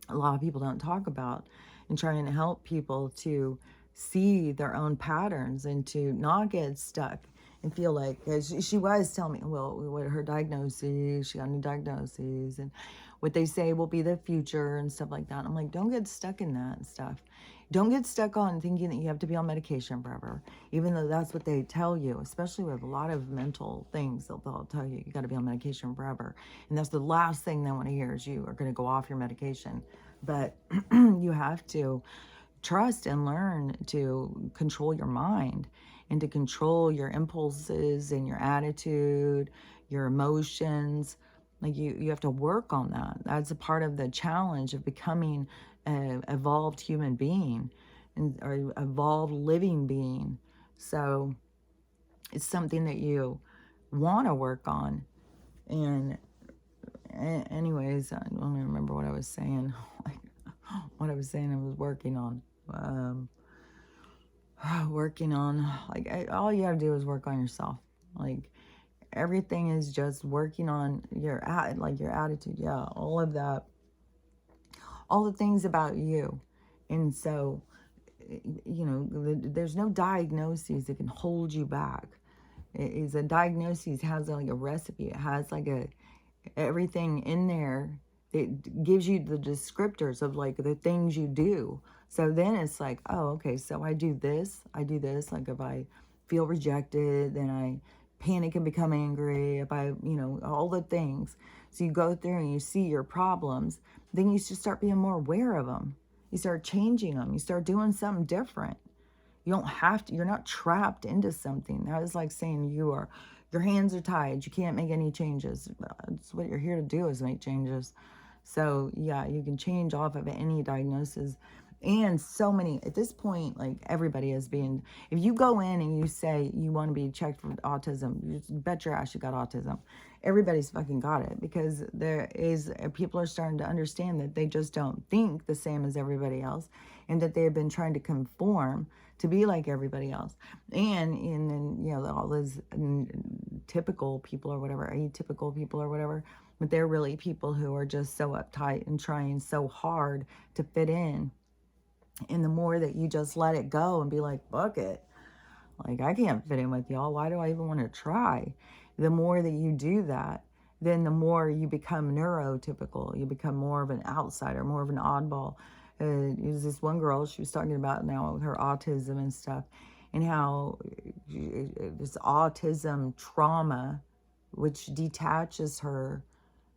a lot of people don't talk about, and trying to help people to see their own patterns and to not get stuck and feel like, she was telling me, well, what her diagnosis, she got new diagnoses, and what they say will be the future and stuff like that. I'm like, don't get stuck in that stuff. Don't get stuck on thinking that you have to be on medication forever, even though that's what they tell you, especially with a lot of mental things. They'll tell you, you got to be on medication forever. And that's the last thing they want to hear, is you are going to go off your medication. But you have to trust and learn to control your mind and to control your impulses and your attitude, your emotions. Like you have to work on that. That's a part of the challenge of becoming an evolved human being or evolved living being. So it's something that you want to work on. And anyways, I don't even remember what I was saying. What I was saying I was working on. Working on, like, all you gotta do is work on yourself. Like, everything is just working on your attitude. Yeah, all of that, all the things about you. And so, there's no diagnoses that can hold you back. It's a diagnosis, has like a recipe. It has like a everything in there that gives you the descriptors of like the things you do. So then it's like, oh, okay, so I do this, I do this. Like if I feel rejected, then I panic and become angry. If I, all the things. So you go through and you see your problems, then you just start being more aware of them. You start changing them. You start doing something different. You don't have to, you're not trapped into something. That is like saying your hands are tied. You can't make any changes. That's what you're here to do, is make changes. So yeah, you can change off of any diagnosis. And so many, at this point, like everybody is being, if you go in and you say you want to be checked for autism, you just bet your ass you got autism. Everybody's fucking got it, because people are starting to understand that they just don't think the same as everybody else, and that they have been trying to conform to be like everybody else. And then, all those typical people or whatever, atypical people or whatever, but they're really people who are just so uptight and trying so hard to fit in. And the more that you just let it go and be like, fuck it, like I can't fit in with y'all, why do I even want to try? The more that you do that, then the more you become neurotypical. You become more of an outsider, more of an oddball. It was this one girl, she was talking about now her autism and stuff, and how this autism trauma, which detaches her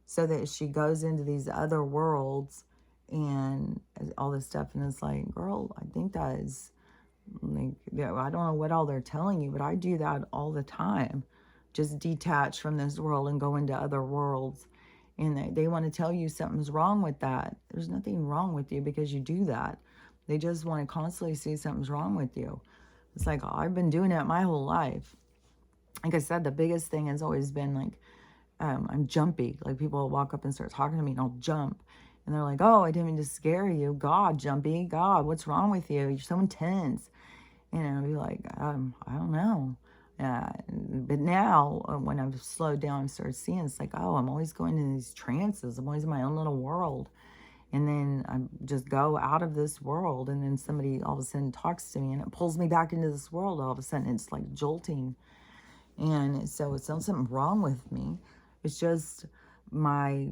so that she goes into these other worlds and all this stuff. And it's like, girl, I think that is like, I don't know what all they're telling you, but I do that all the time. Just detach from this world and go into other worlds. And they want to tell you something's wrong with that. There's nothing wrong with you because you do that. They just want to constantly see something's wrong with you. It's like, oh, I've been doing that my whole life. Like I said, the biggest thing has always been like, I'm jumpy. Like people will walk up and start talking to me and I'll jump. And they're like, oh, I didn't mean to scare you. God, jumpy. God, what's wrong with you? You're so intense. And I'll be like, I don't know. But now, when I've slowed down and started seeing, it's like, oh, I'm always going in these trances. I'm always in my own little world. And then I just go out of this world. And then somebody all of a sudden talks to me and it pulls me back into this world. All of a sudden, it's like jolting. And so it's not something wrong with me. It's just my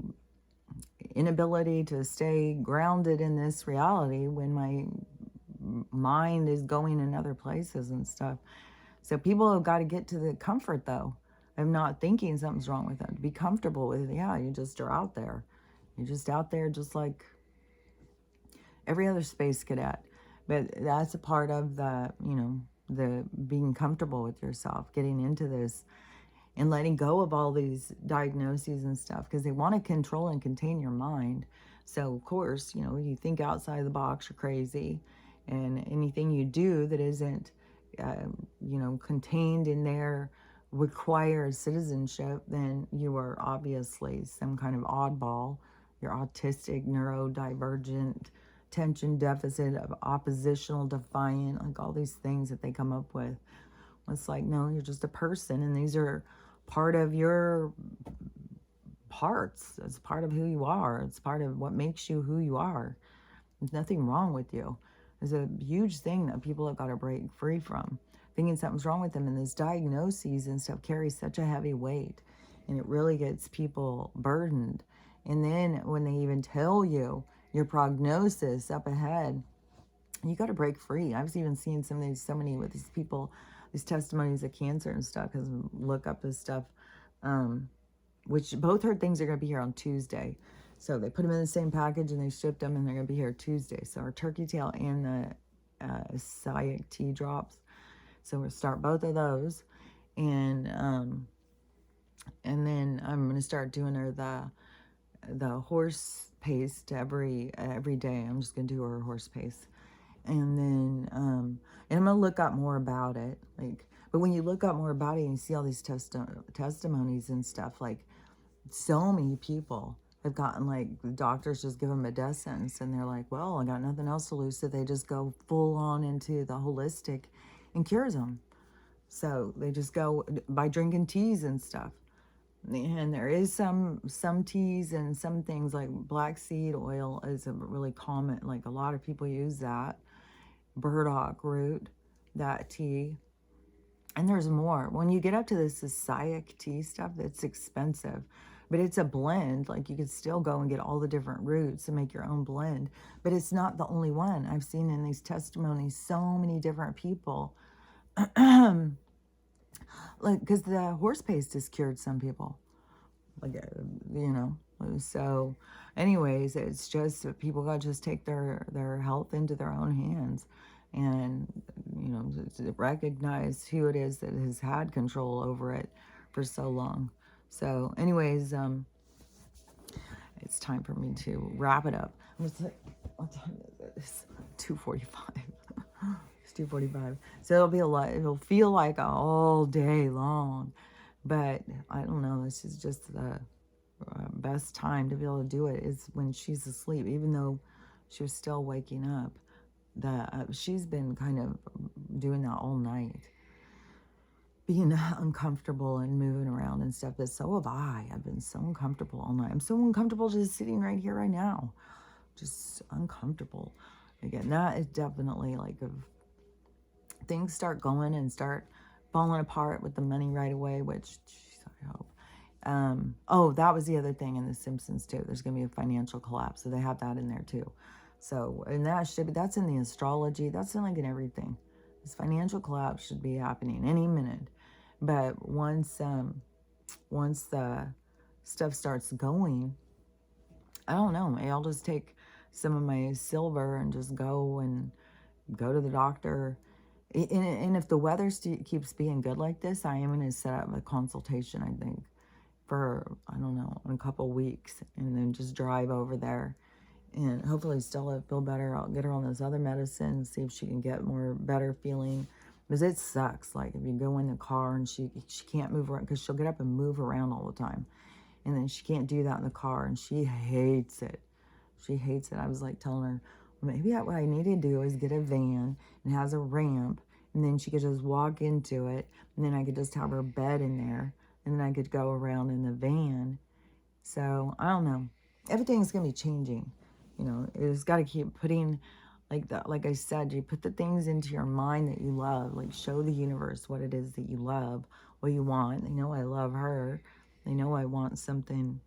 inability to stay grounded in this reality when my mind is going in other places and stuff. So people have got to get to the comfort, though, of not thinking something's wrong with them. Be comfortable with it. Yeah, you just are out there. You're just out there just like every other space cadet. But that's a part of the being comfortable with yourself, getting into this and letting go of all these diagnoses and stuff, because they want to control and contain your mind. So, of course, you think outside the box, you're crazy. And anything you do that isn't, contained in there requires citizenship, then you are obviously some kind of oddball. You're autistic, neurodivergent, attention deficit, oppositional, defiant, like all these things that they come up with. It's like, no, you're just a person, and these are part of your parts. It's part of who you are. It's part of what makes you who you are. There's nothing wrong with you. It's a huge thing that people have got to break free from. Thinking something's wrong with them, and this diagnoses and stuff carries such a heavy weight, and it really gets people burdened. And then when they even tell you your prognosis up ahead, you got to break free. I've even seen so many with these people, these testimonies of cancer and stuff, because look up this stuff, which both her things are going to be here on Tuesday. So they put them in the same package and they shipped them, and they're going to be here Tuesday. So our turkey tail and the Sciatic tea drops. So we'll start both of those, and then I'm going to start doing her the horse paste every day. I'm just going to do her horse paste. And then and I'm gonna look up more about it, but when you look up more about it and you see all these testimonies and stuff, like so many people have gotten, like, the doctors just give them a death sentence and they're like, well, I got nothing else to lose, so they just go full on into the holistic and cures them. So they just go by drinking teas and stuff. And there is some teas and some things like black seed oil is a really common, like a lot of people use that. Burdock root, that tea. And there's more. When you get up to the society stuff, it's expensive. But it's a blend. Like you could still go and get all the different roots and make your own blend. But it's not the only one. I've seen in these testimonies so many different people. Like, because the horse paste has cured some people. Like, you know. So, anyways, it's just people got to just take their health into their own hands, and to recognize who it is that has had control over it for so long. So, anyways, it's time for me to wrap it up. What time is it? It's 2:45. It's 2:45. So it'll be a lot. It'll feel like all day long, but I don't know. This is just the best time to be able to do it is when she's asleep, even though she was still waking up. She's been kind of doing that all night, being uncomfortable and moving around and stuff. But so have I. I've been so uncomfortable all night. I'm so uncomfortable just sitting right here, right now. Just uncomfortable. Again, that is definitely like if things start going and start falling apart with the money right away, which, geez, I hope. Oh, that was the other thing in The Simpsons too. There's going to be a financial collapse, so they have that in there too. So, and that's in the astrology. That's in like in everything. This financial collapse should be happening any minute. But once the stuff starts going, I don't know. Maybe I'll just take some of my silver and just go to the doctor. And if the weather keeps being good like this, I am going to set up a consultation, I think, for, I don't know, in a couple weeks, and then just drive over there and hopefully Stella feel better. I'll get her on those other medicines, see if she can get more better feeling, because it sucks. Like if you go in the car and she can't move around, because she'll get up and move around all the time, and then she can't do that in the car, and she hates it. She hates it. I was like telling her, well, maybe what I need to do is get a van and has a ramp, and then she could just walk into it, and then I could just have her bed in there, and then I could go around in the van. So I don't know. Everything's gonna be changing. It's got to keep putting, like that. Like I said, you put the things into your mind that you love. Like show the universe what it is that you love, what you want. They know I love her. They know I want something.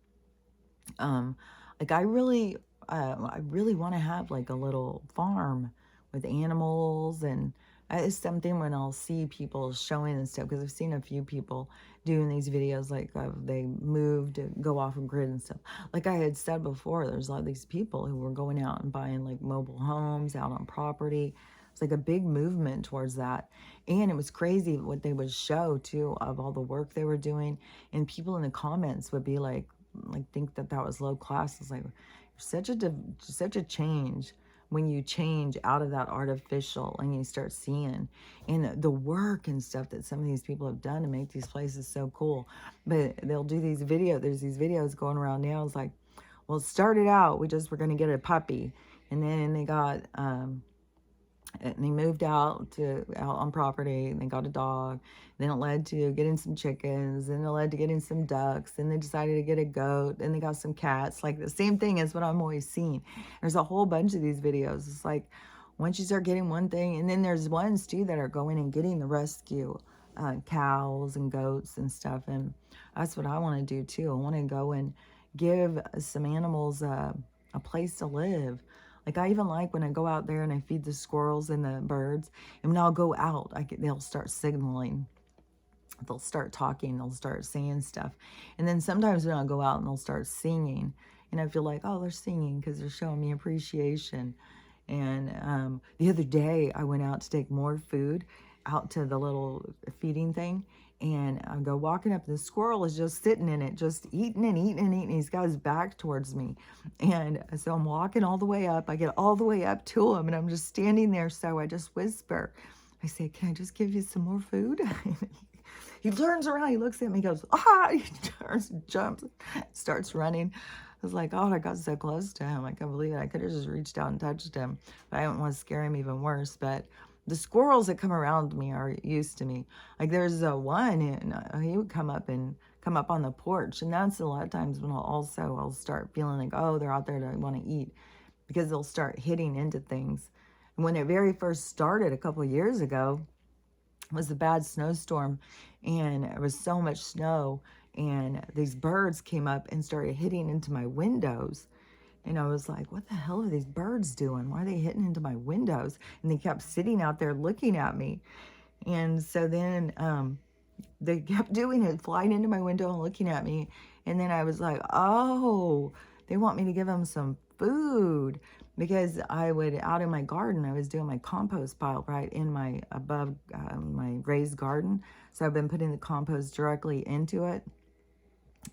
Like I really want to have like a little farm with animals, and it's something when I'll see people showing and stuff, because I've seen a few people doing these videos like they moved to go off of grid and stuff. Like I had said before, there's a lot of these people who were going out and buying like mobile homes out on property. It's like a big movement towards that. And it was crazy what they would show too of all the work they were doing, and people in the comments would be like think that was low class. It's like such a change when you change out of that artificial and you start seeing and the work and stuff that some of these people have done to make these places so cool. But they'll do these videos. There's these videos going around now. It's like, well, it started out, we're going to get a puppy, and then they got and they moved out on property, and they got a dog. Then it led to getting some chickens, and it led to getting some ducks. Then they decided to get a goat, and they got some cats. Like the same thing as what I'm always seeing. There's a whole bunch of these videos. It's like once you start getting one thing, and then there's ones too that are going and getting the rescue cows and goats and stuff. And that's what I want to do too. I want to go and give some animals a place to live. Like I even like when I go out there and I feed the squirrels and the birds, and when I'll go out, they'll start signaling. They'll start talking. They'll start saying stuff. And then sometimes when I'll go out and they'll start singing, and I feel like, oh, they're singing because they're showing me appreciation. And the other day I went out to take more food out to the little feeding thing, and I go walking up, the squirrel is just sitting in it, just eating and eating and eating. He's got his back towards me. And so I'm walking all the way up. I get all the way up to him, and I'm just standing there. So I just whisper, I say, can I just give you some more food? He turns around, he looks at me, he goes, ah, he turns, jumps, starts running. I was like, oh, I got so close to him. I can't believe it. I could have just reached out and touched him, but I didn't want to scare him even worse. But the squirrels that come around me are used to me. Like there's one, and he would come up on the porch, and that's a lot of times when I'll start feeling like, oh, they're out there to want to eat, because they'll start hitting into things. And when it very first started a couple of years ago, was a bad snowstorm, and there was so much snow, and these birds came up and started hitting into my windows. And I was like, what the hell are these birds doing? Why are they hitting into my windows? And they kept sitting out there looking at me. And so then they kept doing it, flying into my window and looking at me. And then I was like, oh, they want me to give them some food, because I would, out in my garden, I was doing my compost pile right in my above my raised garden. So I've been putting the compost directly into it.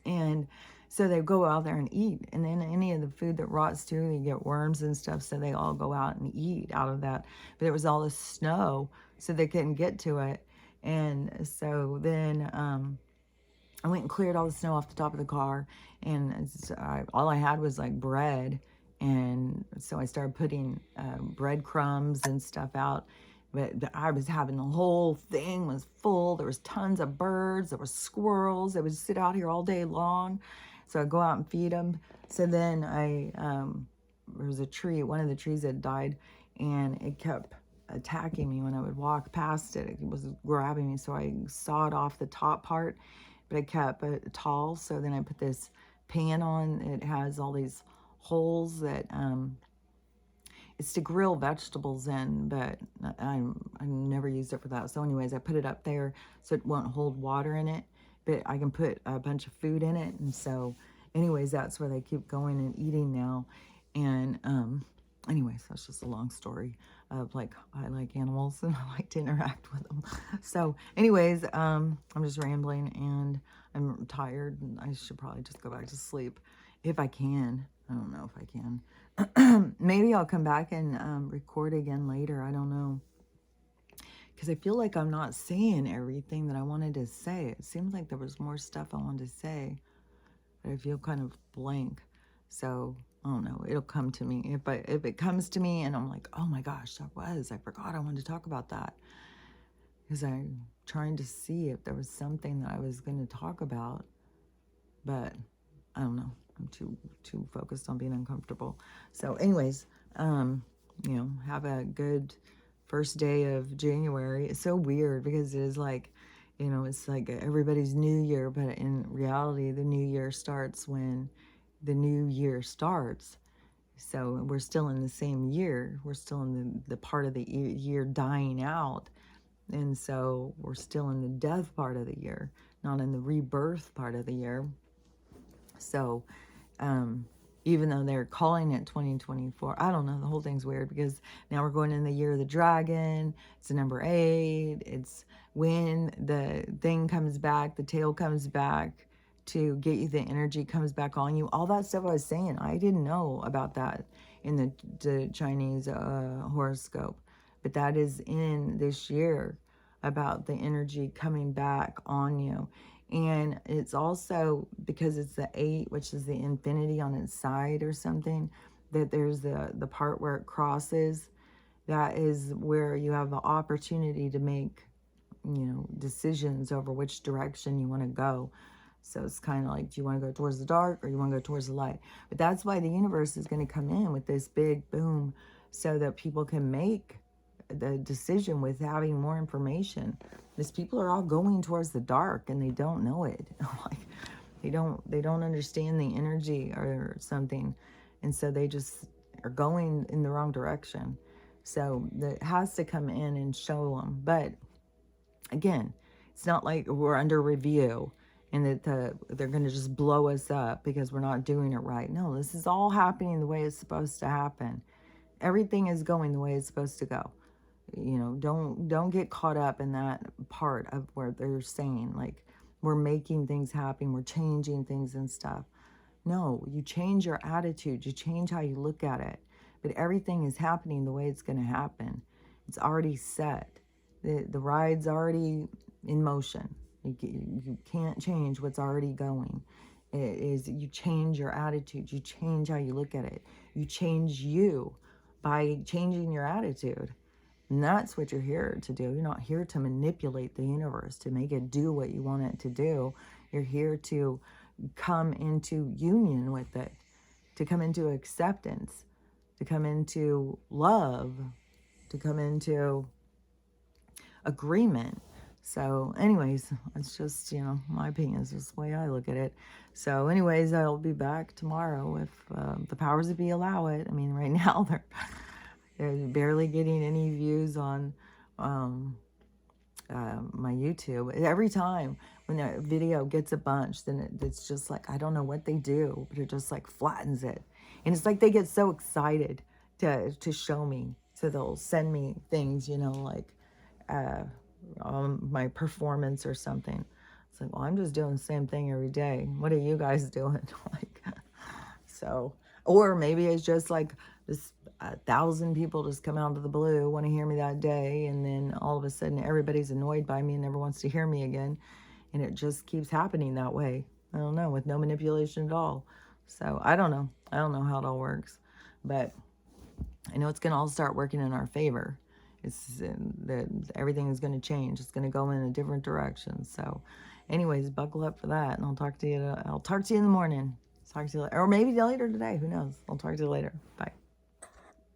And so they go out there and eat. And then any of the food that rots too, they get worms and stuff. So they all go out and eat out of that. But it was all the snow, so they couldn't get to it. And so then I went and cleared all the snow off the top of the car. And all I had was like bread. And so I started putting breadcrumbs and stuff out. But I was having, the whole thing was full. There was tons of birds. There were squirrels. They would sit out here all day long. So I'd go out and feed them. So then there was a tree, one of the trees had died, and it kept attacking me when I would walk past it. It was grabbing me. So I sawed off the top part, but I kept it tall. So then I put this pan on. It has all these holes that it's to grill vegetables in, but I never used it for that. So anyways, I put it up there so it won't hold water in it, but I can put a bunch of food in it. And so anyways, that's where they keep going and eating now. And anyways, that's just a long story of like, I like animals and I like to interact with them. So anyways, I'm just rambling and I'm tired, and I should probably just go back to sleep if I can. I don't know if I can. Maybe I'll come back and record again later. I don't know. Because I feel like I'm not saying everything that I wanted to say. It seems like there was more stuff I wanted to say, but I feel kind of blank. So I don't know. It'll come to me. If it comes to me and I'm like, oh my gosh, I forgot I wanted to talk about that. Because I'm trying to see if there was something that I was going to talk about. But I don't know. I'm too focused on being uncomfortable. So anyways, have a good first day of January. It's so weird because it is like, it's like everybody's new year, but in reality, the new year starts when the new year starts. So we're still in the same year. We're still in the part of the year dying out. And so we're still in the death part of the year, not in the rebirth part of the year. So even though they're calling it 2024, I don't know, the whole thing's weird because now we're going in the year of the dragon. It's the number 8. It's when the thing comes back, the tail comes back to get you, the energy comes back on you. All that stuff I was saying, I didn't know about that in the Chinese horoscope, but that is in this year about the energy coming back on you. And it's also because it's the 8, which is the infinity on its side or something, that there's the part where it crosses. That is where you have the opportunity to make, decisions over which direction you want to go. So it's kind of like, do you want to go towards the dark or you want to go towards the light? But that's why the universe is going to come in with this big boom so that people can make the decision with having more information. These people are all going towards the dark and they don't know it. Like they don't understand the energy or something, and so they just are going in the wrong direction. So that has to come in and show them. But again, it's not like we're under review and that they're going to just blow us up because we're not doing it right. No, this is all happening the way it's supposed to happen. Everything is going the way it's supposed to go. Don't get caught up in that part of where they're saying like we're making things happen, we're changing things and stuff. No, you change your attitude, you change how you look at it. But everything is happening the way it's going to happen. It's already set. The ride's already in motion. You can't change what's already going. It is, you change your attitude, you change how you look at it. You change you by changing your attitude. And that's what you're here to do. You're not here to manipulate the universe, to make it do what you want it to do. You're here to come into union with it, to come into acceptance, to come into love, to come into agreement. So anyways, it's just, my opinion is just the way I look at it. So anyways, I'll be back tomorrow if the powers that be allow it. I mean, right now they're barely getting any views on my YouTube. Every time when a video gets a bunch, then it's just like, I don't know what they do, but it just like flattens it. And it's like they get so excited to show me. So they'll send me things, like my performance or something. It's like, well, I'm just doing the same thing every day. What are you guys doing? Like, so, or maybe it's just like this 1,000 people just come out of the blue, want to hear me that day, and then all of a sudden everybody's annoyed by me and never wants to hear me again, and it just keeps happening that way. I don't know, with no manipulation at all. So I don't know how it all works, but I know it's going to all start working in our favor. It's that everything is going to change. It's going to go in a different direction. So anyways, buckle up for that, and I'll talk to you in the morning. Talk to you later, or maybe later today. Who knows? I'll talk to you later. Bye.